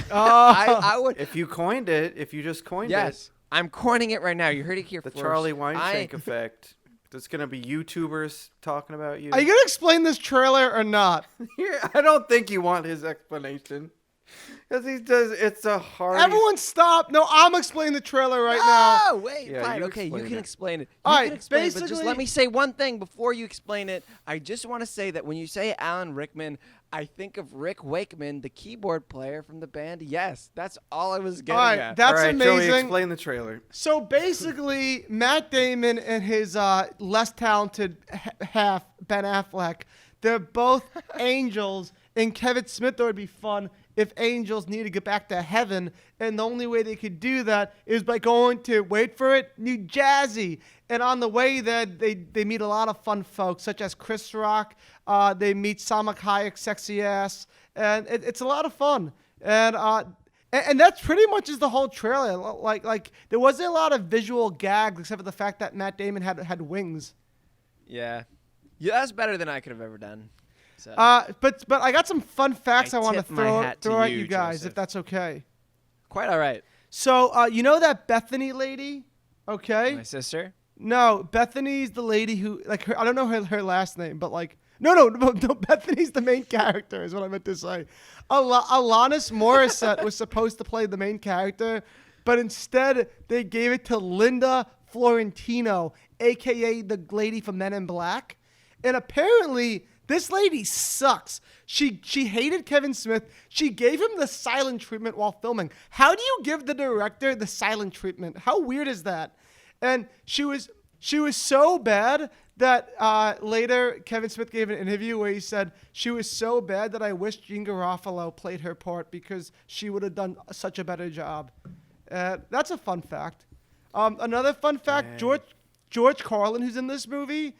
I would. If you coined it, if you just coined Yes, I'm coining it right now. You heard it here it, the first. Charlie Weinshank effect. There's going to be YouTubers talking about you. Are you going to explain this trailer or not? Yeah, I don't think you want his explanation. Because he does, it's a hard. Everyone stop. No, I'm explaining the trailer right now. Oh, wait, Yeah, fine. you Okay, you explain can it. explain it. All You right, can explain it, but just basically- let me say one thing before you explain it. I just want to say that when you say Alan Rickman, I think of Rick Wakeman, the keyboard player from the band Yes. That's all I was getting All right, at. that's All right, Joey, amazing. explain the trailer. So basically, Matt Damon and his less talented half, Ben Affleck, they're both angels, and Kevin Smith, though, would be fun, if angels need to get back to heaven, and the only way they could do that is by going to, wait for it, New Jersey. And on the way there, they meet a lot of fun folks, such as Chris Rock. They meet Salma Hayek's sexy ass, and it's a lot of fun. And that's pretty much is the whole trailer. Like there wasn't a lot of visual gags except for the fact that Matt Damon had wings. Yeah, that's better than I could have ever done. So. But I got some fun facts I want to tip my throw hat to at you, you guys, Joseph. if that's okay. Quite all right. So you know that Bethany lady? Okay. My sister? No, Bethany's the lady who I don't know her last name, but no, Bethany's the main character is what I meant to say. Alanis Morissette was supposed to play the main character, but instead they gave it to Linda Florentino, aka the lady from Men in Black. And apparently this lady sucks. She hated Kevin Smith. She gave him the silent treatment while filming. How do you give the director the silent treatment? How weird is that? And she was so bad that later Kevin Smith gave an interview where he said she was so bad that I wish Jean Garofalo played her part because she would have done such a better job. That's a fun fact. Another fun fact, George Carlin, who's in this movie,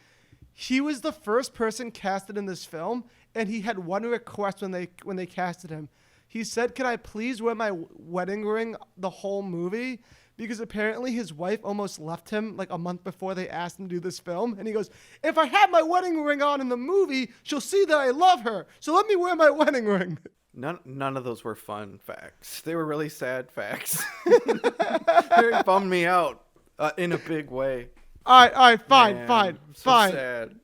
he was the first person casted in this film, and he had one request when they casted him. He said, "Can I please wear my wedding ring the whole movie?" Because apparently his wife almost left him like a month before they asked him to do this film. And he goes, "If I have my wedding ring on in the movie, she'll see that I love her. So let me wear my wedding ring." None of those were fun facts. They were really sad facts. They bummed me out in a big way. All right, fine. So sad.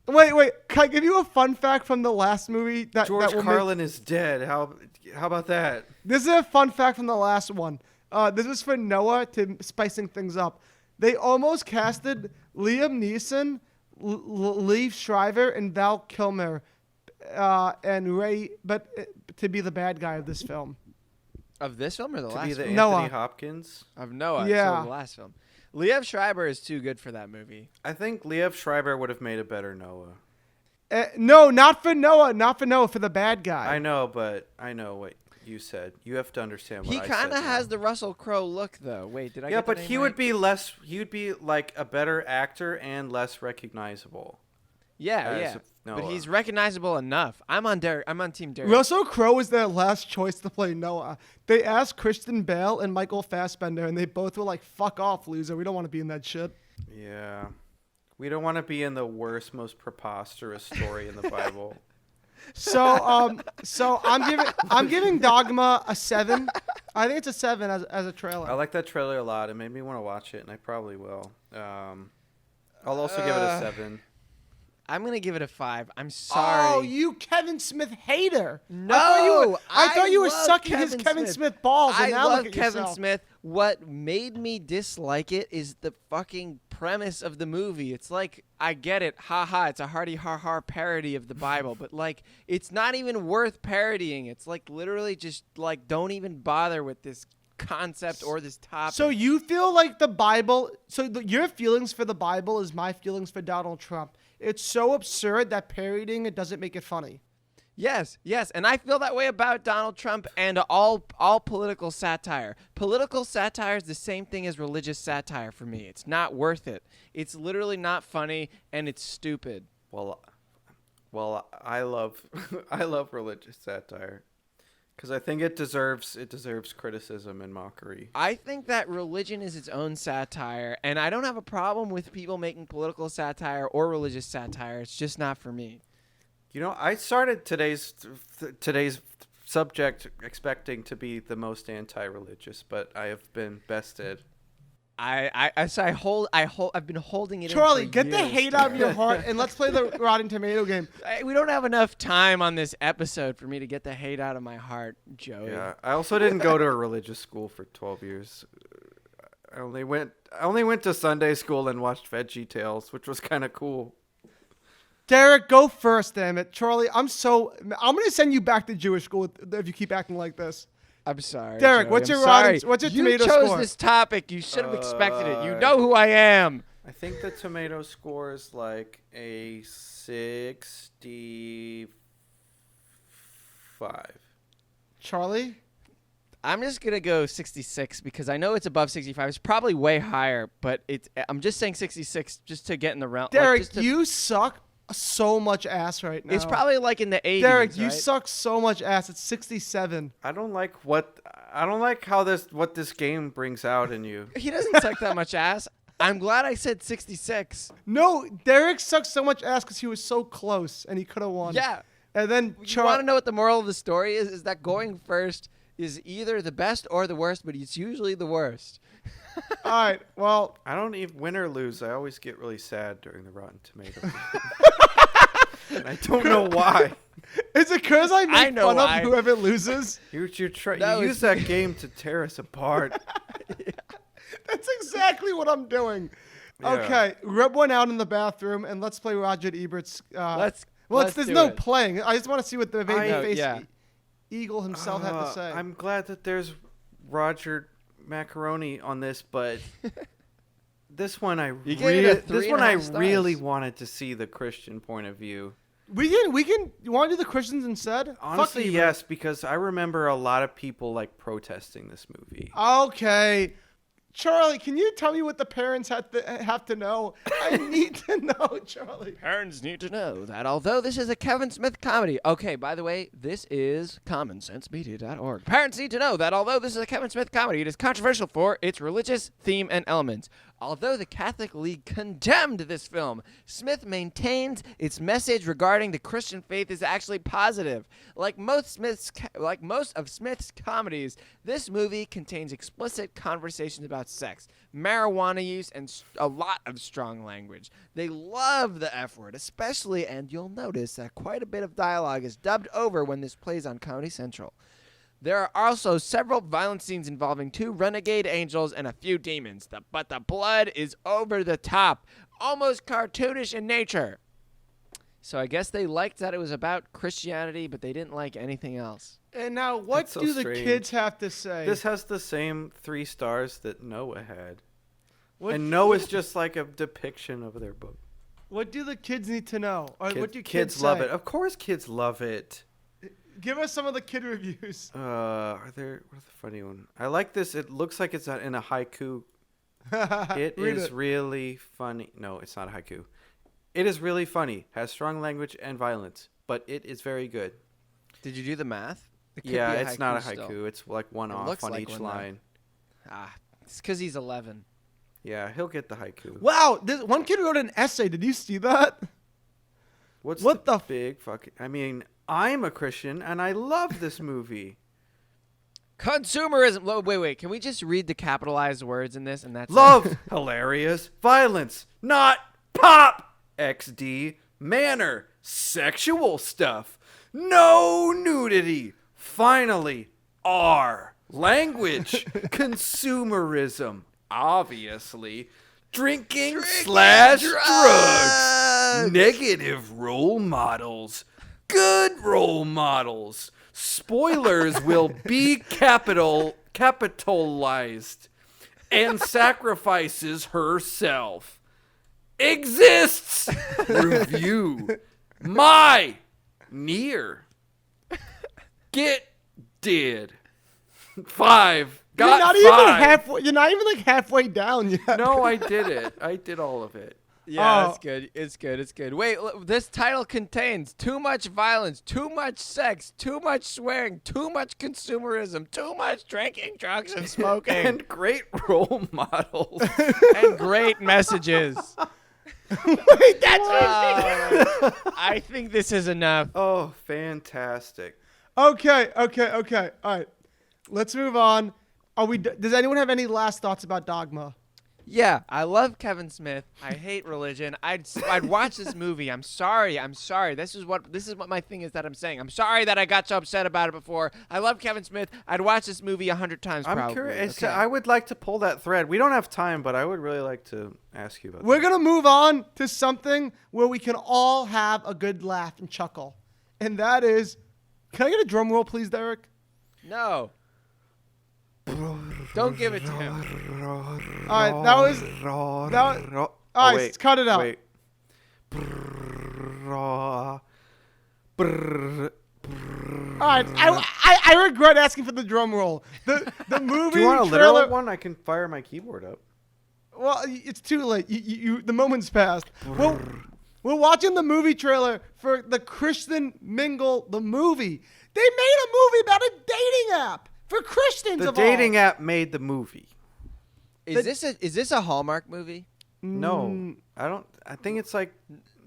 Wait. Can I give you a fun fact from the last movie? George Carlin is dead. How about that? This is a fun fact from the last one. This is for Noah to spicing things up. They almost casted Liam Neeson, Liev Schreiber, and Val Kilmer, and Ray, but to be the bad guy of this film. Of this film or the last To be the film? Noah. Anthony Hopkins? Of Noah. Yeah. So the last film. Liev Schreiber is too good for that movie. I think Liev Schreiber would have made a better Noah. No, not for Noah. Not for Noah. For the bad guy. I know, but I know what you said. You have to understand what He I said. kind of now. has the Russell Crowe look, though. Wait, did I? Yeah, get the but name he right? would be less. He would be like a better actor and less recognizable. Yeah, as yeah. But Noah. he's recognizable enough. I'm on Team Derek. Russell Crowe was their last choice to play Noah. They asked Christian Bale and Michael Fassbender, and they both were like, "Fuck off, loser. We don't want to be in that shit." Yeah, we don't want to be in the worst, most preposterous story in the Bible. So I'm giving Dogma a 7. I think it's a 7 as a trailer. I like that trailer a lot. It made me want to watch it, and I probably will. I'll also give it a 7. I'm gonna give it a 5. I'm sorry. Oh, you Kevin Smith hater! No, I thought you were love sucking his Kevin Smith balls. And I now love look at Kevin yourself. Smith. What made me dislike it is the fucking premise of the movie. It's like, I get it, haha, it's a hardy har parody of the Bible, but like, it's not even worth parodying. It's like literally just like, don't even bother with this concept or this topic. So you feel like the Bible? Your feelings for the Bible is my feelings for Donald Trump. It's so absurd that parodying it doesn't make it funny. Yes, and I feel that way about Donald Trump and all political satire. Political satire is the same thing as religious satire for me. It's not worth it. It's literally not funny, and it's stupid. Well, I love religious satire because I think it deserves criticism and mockery. I think that religion is its own satire, and I don't have a problem with people making political satire or religious satire. It's just not for me. You know, I started today's subject expecting to be the most anti-religious, but I have been bested. I've been holding it. Charlie, in for get the years. hate out of your heart and let's play the Rotten Tomato game. We don't have enough time on this episode for me to get the hate out of my heart, Joey. Yeah, I also didn't go to a religious school for 12 years. I only went to Sunday school and watched Veggie Tales, which was kind of cool. Derek, go first, damn it. Charlie, I'm going to send you back to Jewish school if you keep acting like this. I'm sorry, Derek, Joey. what's I'm your sorry. tomato You chose score? this topic. You should have expected it. You know who I am. I think the tomato score is like a 65. Charlie? I'm just gonna go 66 because I know it's above 65. It's probably way higher, but I'm just saying 66 just to get in the realm. Derek, you suck so much ass right now. It's probably like in the 80s. Derek, you right? suck so much ass. It's 67. I don't like how what this game brings out in you. He doesn't suck that much ass. I'm glad I said 66. No, Derek sucks so much ass because he was so close and he could have won. Yeah. And then You want to know what the moral of the story is? Is that going first is either the best or the worst, but it's usually the worst. All right. Well, I don't even win or lose. I always get really sad during the Rotten Tomatoes. And I don't know why. Is it because I make know fun why. of whoever loses? You use that game to tear us apart. That's exactly what I'm doing. Yeah. Okay, rub one out in the bathroom and let's play Roger Ebert's. Let's there's do no it. playing. I just want to see what the baby face yeah. Eagle himself had to say. I'm glad that there's Roger Macaroni on this, but this one I You gave it a this one I 3.5 stars. really wanted to see the Christian point of view. We can. You want to do the Christians instead? Honestly, Fuck yes, because I remember a lot of people like protesting this movie. Okay. Charlie, can you tell me what the parents have to know? I need to know, Charlie. Parents need to know that although this is a Kevin Smith comedy, okay, by the way, this is commonsensemedia.org. Parents need to know that although this is a Kevin Smith comedy, it is controversial for its religious theme and elements. Although the Catholic League condemned this film, Smith maintains its message regarding the Christian faith is actually positive. Like most of Smith's comedies, this movie contains explicit conversations about sex, marijuana use, and a lot of strong language. They love the F word, especially, and you'll notice that quite a bit of dialogue is dubbed over when this plays on Comedy Central. There are also several violent scenes involving 2 renegade angels and a few demons, but the blood is over the top, almost cartoonish in nature. So I guess they liked that it was about Christianity, but they didn't like anything else. And now, what That's so do the strange. kids have to say? This has the same 3 stars that Noah had. What- And Noah's just like a depiction of their book. What do the kids need to know? Or what do Kids kids love say? it. Of course kids love it. Give us some of the kid reviews. What's the funny one? I like this. It looks like it's in a haiku. It Read is it. really funny. No, it's not a haiku. It is really funny. Has strong language and violence, but it is very good. Did you do the math? It could Yeah, be a it's not a still. haiku. It's like one It off looks on like each one, though. line. It's because he's 11. Yeah, he'll get the haiku. Wow, this one kid wrote an essay. Did you see that? What the big fucking? I mean, I'm a Christian and I love this movie. Consumerism. Wait. Can we just read the capitalized words in this and that's Love, hilarious, violence, not pop, XD, manner, sexual stuff, no nudity, finally, R, language, consumerism, obviously, drinking slash drugs, negative role models, good role models, spoilers will be capitalized, and sacrifices herself. Exists. Review. My. Near. Get. Did. 5. Got you're not 5. even halfway. You're not even like halfway down yet. No, I did it. I did all of it. Yeah, Oh. it's good. It's good. It's good. Wait, this title contains too much violence, too much sex, too much swearing, too much consumerism, too much drinking, drugs, and smoking, And great role models. and great messages. Wait, that's I think this is enough. Oh, fantastic. Okay. All right, let's move on. Does anyone have any last thoughts about Dogma? Yeah, I love Kevin Smith. I hate religion. I'd watch this movie. I'm sorry. This is what my thing is that I'm saying. I'm sorry that I got so upset about it before. I love Kevin Smith. I'd watch this movie 100 times I'm probably. curious. Okay. I would like to pull that thread. We don't have time, but I would really like to ask you about We're that. gonna move on to something where we can all have a good laugh and chuckle, and that is, can I get a drum roll, please, Derek? No. Don't give it to him. All right, that was. All right, wait, cut it out. Wait. right, I regret asking for the drum roll. The movie Do you want a trailer. literal one? I can fire my keyboard up. Well, it's too late. The moment's passed. Well, we're watching the movie trailer for the Christian Mingle the movie. They made a movie about a dating app for Christians. The of dating all. app made the movie. Is this a Hallmark movie? No, I don't. I think it's like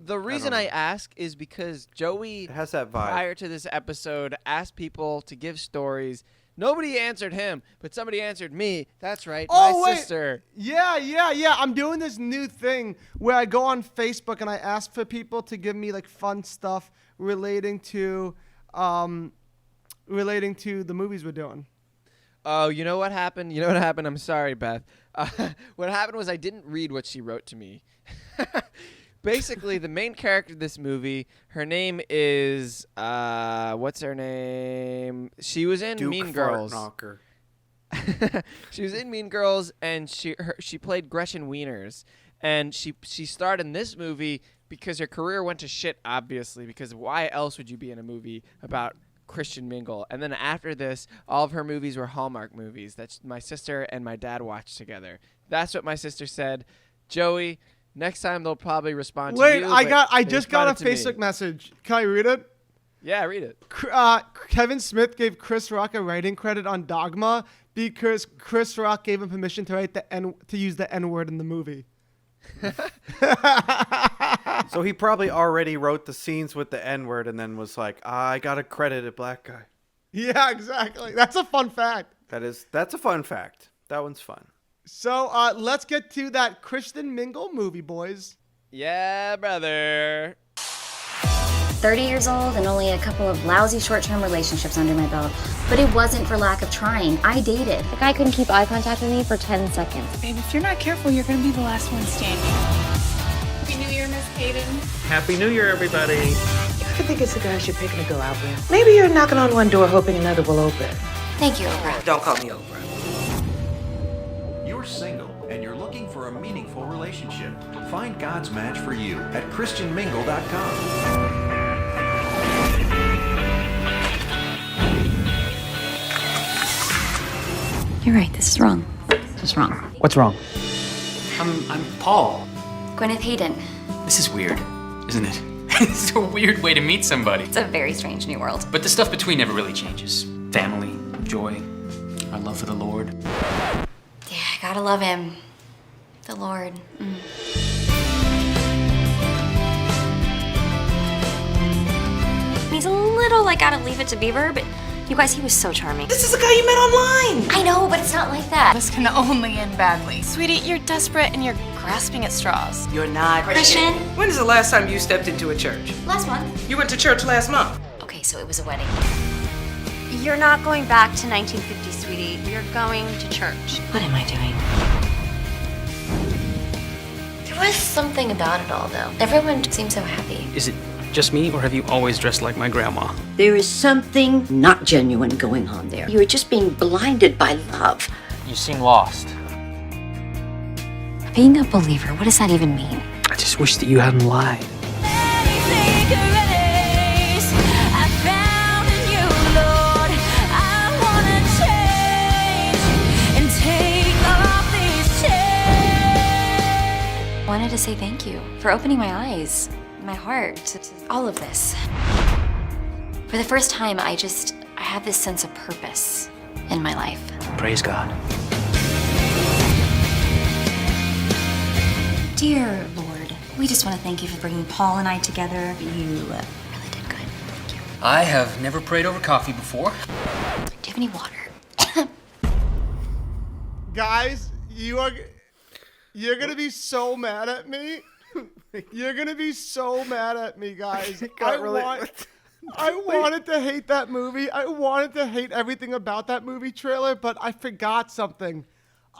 The reason I ask is because Joey, it has that vibe. prior to this episode, asked people to give stories. Nobody answered him, but somebody answered me. That's right, my sister. Yeah. I'm doing this new thing where I go on Facebook and I ask for people to give me like fun stuff relating to the movies we're doing. Oh, you know what happened? I'm sorry, Beth. What happened was I didn't read what she wrote to me. Basically, the main character of this movie, her name is, what's her name? She was in Duke Mean Girls. Fartknocker. She was in Mean Girls, and she played Gretchen Wieners. And she starred in this movie because her career went to shit, obviously, because why else would you be in a movie about Christian Mingle? And then after this, all of her movies were Hallmark movies that my sister and my dad watched together. That's what my sister said. Joey, next time they'll probably respond to you. I just got a Facebook message. Can I read it? Yeah, read it. Kevin Smith gave Chris Rock a writing credit on Dogma because Chris Rock gave him permission to use the N-word in the movie. So he probably already wrote the scenes with the N-word and then was like, I got to credit a black guy. Yeah, exactly. That's a fun fact. That's a fun fact. That one's fun. So let's get to that Christian Mingle movie, boys. Yeah, brother. 30 years old and only a couple of lousy short-term relationships under my belt. But it wasn't for lack of trying. I dated. The guy couldn't keep eye contact with me for 10 seconds. Babe, if you're not careful, you're gonna be the last one standing. Happy New Year, Miss Hayden. Happy New Year, everybody. I think it's the guys you're picking to go out with. Maybe you're knocking on one door hoping another will open. Thank you, Oprah. Don't call me Oprah. You're single and you're looking for a meaningful relationship. Find God's match for you at ChristianMingle.com. You're right, this is wrong. This is wrong. What's wrong? I'm Paul. Gwyneth Hayden. This is weird, isn't it? It's a weird way to meet somebody. It's a very strange new world. But the stuff between never really changes. Family, joy, our love for the Lord. Yeah, I gotta love him. The Lord. He's a little like out of Leave It to Beaver, but you guys, he was so charming. This is the guy you met online. I know, but it's not like that. This can only end badly. Sweetie, you're desperate and you're grasping at straws. You're not Christian? When is the last time you stepped into a church? Last month. You went to church last month. Okay, so it was a wedding. You're not going back to 1950, sweetie. You're going to church. What am I doing? There was something about it all, though. Everyone seemed so happy. Is it just me, or have you always dressed like my grandma? There is something not genuine going on there. You are just being blinded by love. You seem lost. Being a believer, what does that even mean? I just wish that you hadn't lied. I wanted to say thank you for opening my eyes, my heart to all of this. For the first time, I have this sense of purpose in my life. Praise God. Dear Lord, we just want to thank you for bringing Paul and I together. You really did good. Thank you. I have never prayed over coffee before. Do you have any water? Guys, you're gonna be so mad at me. You're gonna be so mad at me, guys. I wanted to hate that movie. I wanted to hate everything about that movie trailer, but I forgot something.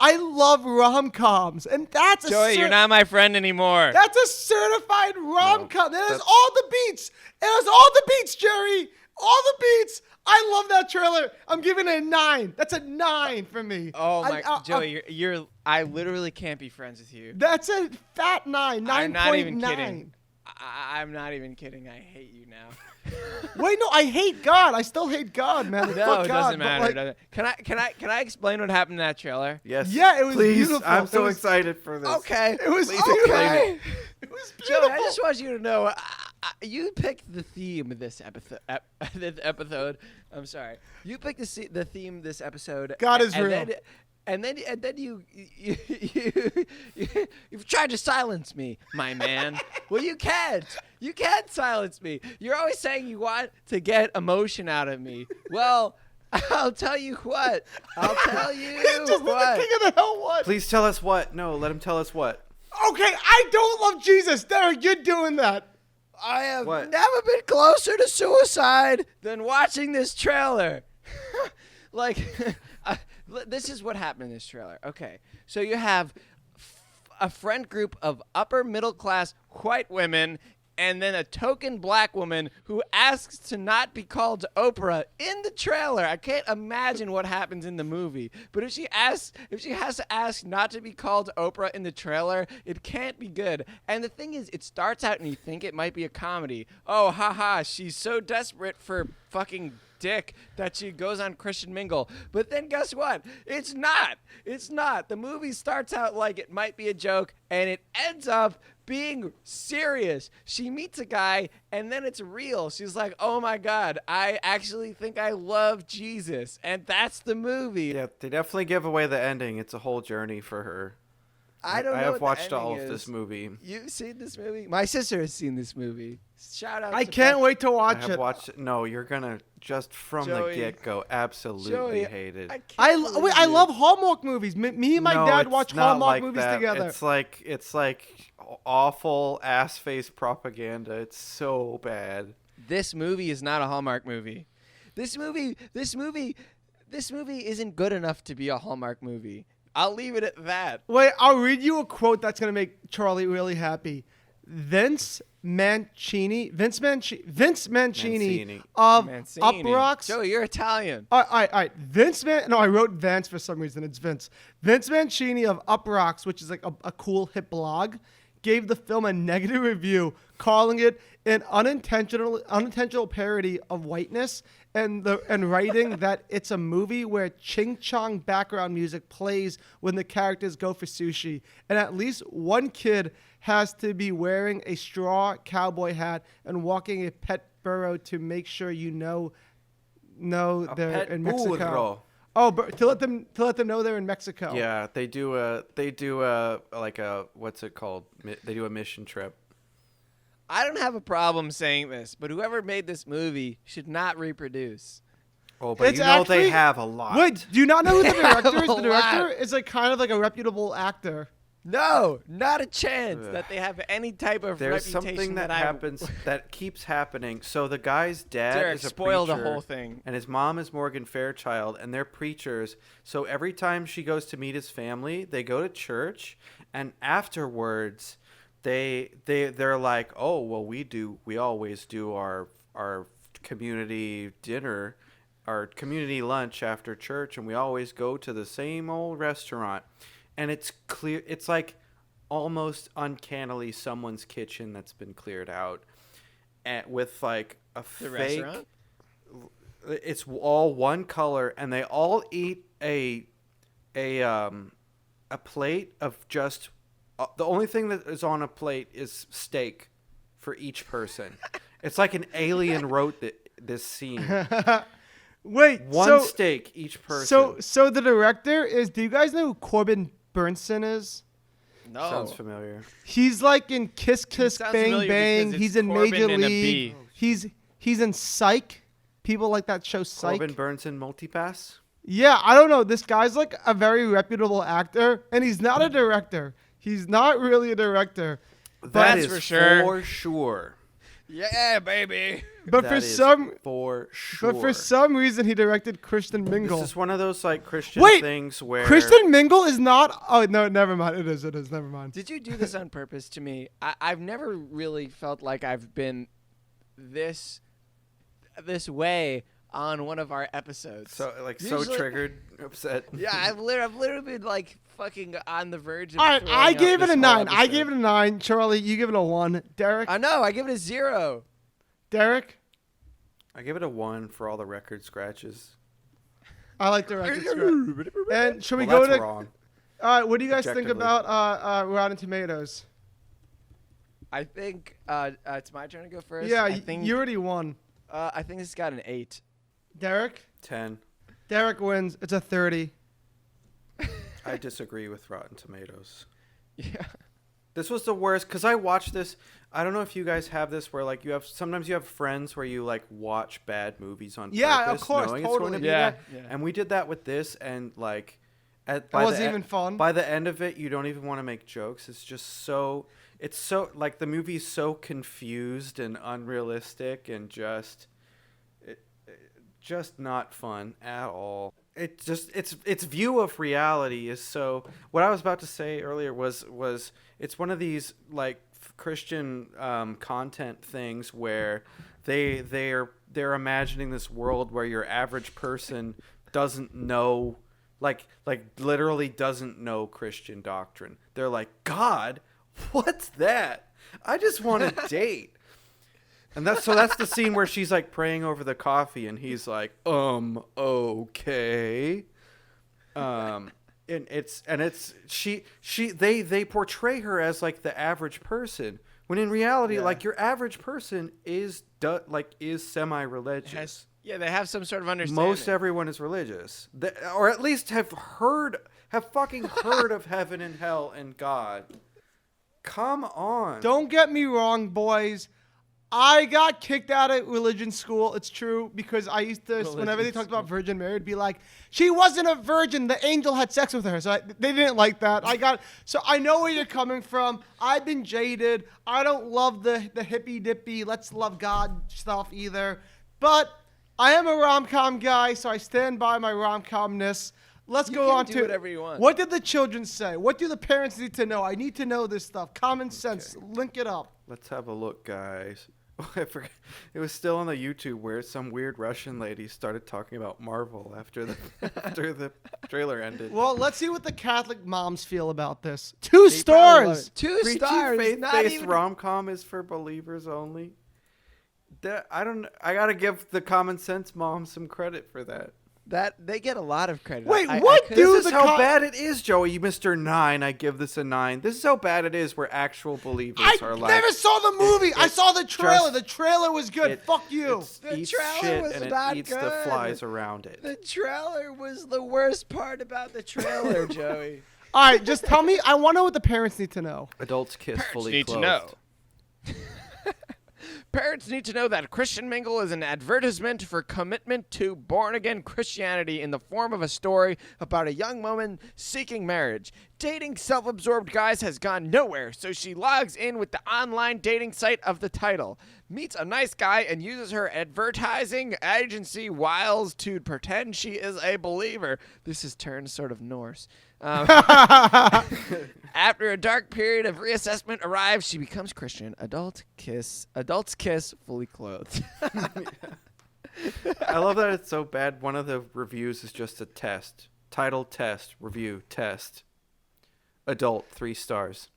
I love rom-coms, and that's Joey, you're not my friend anymore. That's a certified rom-com. It has all the beats. It has all the beats, Jerry. All the beats. I love that trailer. I'm giving it a 9. That's a 9 for me. Oh my, Joey, I literally can't be friends with you. That's a fat 9. 9.9. I'm not even kidding. I'm not even kidding. I hate you now. Wait, no, I hate God. I still hate God, man. No, Fuck it God, doesn't but, matter. like- doesn't. Can I explain what happened in that trailer? Yes. Yeah, it was Please, beautiful. I'm It so was- excited for this. Okay. It was Please explain okay. It was Joey, beautiful. I just want you to know, you picked the theme of this episode. I'm sorry. You picked the theme this episode. God is real. And then you've tried to silence me, my man. Well, you can't. You can't silence me. You're always saying you want to get emotion out of me. Well, I'll tell you what. I'll tell you Just what. the king of the hill what? Please tell us what. No, let him tell us what. Okay, I don't love Jesus. Derek, you're doing that. I have What? never been closer to suicide than watching this trailer. Like, this is what happened in this trailer. Okay, so you have a friend group of upper middle class white women and then a token black woman who asks to not be called Oprah in the trailer. I can't imagine what happens in the movie. But if she has to ask not to be called Oprah in the trailer, it can't be good. And the thing is, it starts out and you think it might be a comedy. Oh, haha, she's so desperate for fucking dick that she goes on Christian Mingle. But then guess what? It's not. It's not. The movie starts out like it might be a joke and it ends up being serious. She meets a guy and then it's real. She's like, oh my God, I actually think I love Jesus. And that's the movie. Yeah, they definitely give away the ending. It's a whole journey for her. I don't know. I have what the watched ending all of is. this movie. You've seen this movie? My sister has seen this movie. Shout out I to can't Beth. wait to I watch have it. watched it. No, you're gonna just from Joey. the get-go absolutely Joey, hate it. I love Hallmark movies. Me and my No, dad it's watch not Hallmark like movies that. together. It's like awful ass-face propaganda. It's so bad. This movie is not a Hallmark movie. This movie isn't good enough to be a Hallmark movie. I'll leave it at that. Wait, I'll read you a quote that's gonna make Charlie really happy. Vince Mancini of Mancini. Uproxx. Joey, you're Italian. All right. I wrote Vance for some reason. It's Vince. Vince Mancini of Uproxx, which is like a cool hip blog, gave the film a negative review, calling it an unintentional parody of whiteness, and writing that it's a movie where ching chong background music plays when the characters go for sushi, and at least one kid has to be wearing a straw cowboy hat and walking a pet burro to make sure know they're pet in Mexico. burro. Oh, but to let them know they're in Mexico. Yeah, they do a like a what's it called? They do a mission trip. I don't have a problem saying this, but whoever made this movie should not reproduce. Oh, but It's you know they actually- have a lot. Wait, do you not know who the They have director is? a The director lot. is like kind of like a reputable actor. No, not a chance that they have any type of There's reputation something that I happens that keeps happening. So the guy's dad Derek, is a spoil the preacher, whole thing. and his mom is Morgan Fairchild, and they're preachers. So every time she goes to meet his family, they go to church, and afterwards, they're like, oh well, we always do our community dinner, our community lunch after church, and we always go to the same old restaurant. And it's clear, it's like almost uncannily someone's kitchen that's been cleared out, and with like a The fake. restaurant? It's all one color, and they all eat a plate of just. The only thing that is on a plate is steak, for each person. It's like an alien wrote this scene. Wait, One steak each person. So the director is. Do you guys know who Corbin Burnson is? No. Sounds familiar. He's like in Kiss Kiss sounds Bang familiar Bang. because it's He's in Corbin Major and a League. B. He's in Psych. People like that show Psych. Corbin Burnson Multipass. Yeah, I don't know. This guy's like a very reputable actor, and he's not a director. He's not really a director. That is for sure. For sure. Yeah, baby. But That for is some for sure. But for some reason, he directed Christian Mingle. This is one of those like Christian Wait, things where Christian Mingle is not. Oh no, never mind. It is. Never mind. Did you do this on purpose to me? I've never really felt like I've been this way on one of our episodes. So Usually- triggered, upset. Yeah, I've literally been like fucking on the verge of. All right, throwing I up gave it this a whole 9. I episode. gave it a 9. Charlie, you give it a 1. Derek? No, I give it a 0. Derek? I give it a 1 for all the record scratches. I like the record scratch. And should we Well, go that's to? wrong. All right, what do you guys think Objectively. about Rotten Tomatoes? I think it's my turn to go first. Yeah, I think you already won. I think this got an 8. Derek? 10. Derek wins. It's a 30. I disagree with Rotten Tomatoes. Yeah. This was the worst because I watched this. I don't know if you guys have this where like sometimes you have friends where you like watch bad movies on Yeah, of purpose, course, knowing it's going to totally. be Yeah, that. yeah. And we did that with this, and like, wasn't even fun. By the end of it, you don't even want to make jokes. It's just so. It's so like the movie's so confused and unrealistic and just not fun at all. It just its view of reality is so. What I was about to say earlier was it's one of these like Christian content things where they're imagining this world where your average person doesn't know like literally doesn't know Christian doctrine. They're like, God, what's that? I just want to date. And that's the scene where she's like praying over the coffee and he's like, okay. And they portray her as like the average person when in reality, like your average person is semi-religious. Yeah, they have some sort of understanding. Most everyone is religious, or at least have fucking heard of heaven and hell and God. Come on. Don't get me wrong, boys. I got kicked out of religion school. It's true because I used to, whenever they talked about Virgin Mary, it'd be like, she wasn't a virgin. The angel had sex with her. So they didn't like that. So I know where you're coming from. I've been jaded. I don't love the hippy dippy, let's love God stuff either. But I am a rom-com guy, so I stand by my rom-comness. Let's go on to whatever you want. What did the children say? What do the parents need to know? I need to know this stuff. Common sense. Link it up. Let's have a look, guys. I forgot. It was still on the YouTube where some weird Russian lady started talking about Marvel after the trailer ended. Well, let's see what the Catholic moms feel about this. 2 stars. 2 Preachy stars. faith-based rom-com is for believers only. I gotta give the common sense mom some credit for that. That they get a lot of credit. Wait, I what? This is how bad it is, Joey. Mr. 9, I give this a 9. This is how bad it is where actual believers are like. I never saw the movie. I saw the trailer. just- The trailer was good. Fuck you. The Eats trailer shit was and it not eats the good. flies around it. The trailer was the worst part about the trailer, Joey. All right, just tell me. I want to know what the parents need to know. Adults kiss fully need to clothed. know. Parents need to know that Christian Mingle is an advertisement for commitment to born-again Christianity in the form of a story about a young woman seeking marriage. Dating self-absorbed guys has gone nowhere, so she logs in with the online dating site of the title, meets a nice guy, and uses her advertising agency wiles to pretend she is a believer. This is turned sort of Norse. After a dark period of reassessment arrives, she becomes Christian. Adults kiss fully clothed. I love that it's so bad. One of the reviews is just a test. Title test. Review test. Adult 3 stars.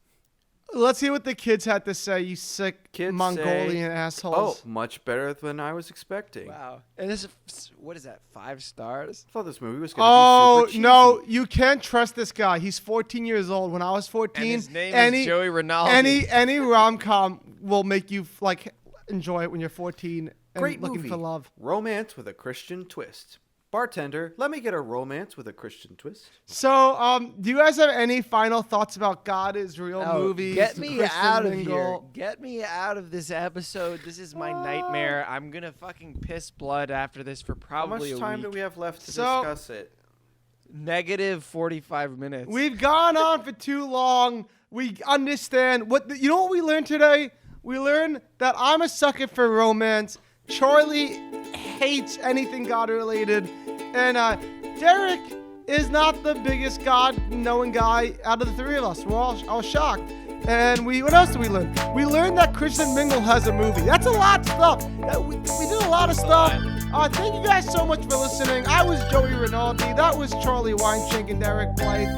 Let's see what the kids had to say, you sick Kids Mongolian say, assholes. Oh, much better than I was expecting. Wow. And this is, what is that, 5 stars? I thought this movie was going to be super cheesy. No, you can't trust this guy. He's 14 years old. When I was 14, And his name is Joey Rinaldi. Any rom-com will make you like enjoy it when you're 14 and Great looking movie. for love. Romance with a Christian twist. Bartender, let me get a romance with a Christian twist. So, do you guys have any final thoughts about God is Real movies? Get me Kristen out of Mingle? here. Get me out of this episode. This is my nightmare. I'm going to fucking piss blood after this for How probably much a time week. do we have left to So- discuss it? Negative 45 minutes. We've gone on for too long. We understand you know what we learned today? We learned that I'm a sucker for romance. Charlie hates anything God related, and Derek is not the biggest God knowing guy out of the 3 of us. We're all shocked. And what else did we learn? We learned that Kristen Mingle has a movie. That's a lot of stuff. We did a lot of stuff. Thank you guys so much for listening. I was Joey Rinaldi. That was Charlie Weinschenk and Derek Blythe.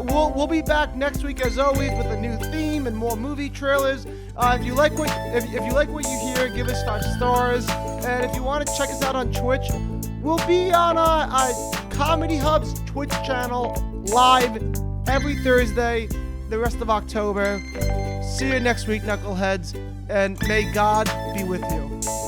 We'll be back next week as always with a new theme and more movie trailers. If you like what you hear, give us 5 stars. And if you want to check us out on Twitch, we'll be on Comedy Hub's Twitch channel live every Thursday, the rest of October. See you next week, knuckleheads, and may God be with you.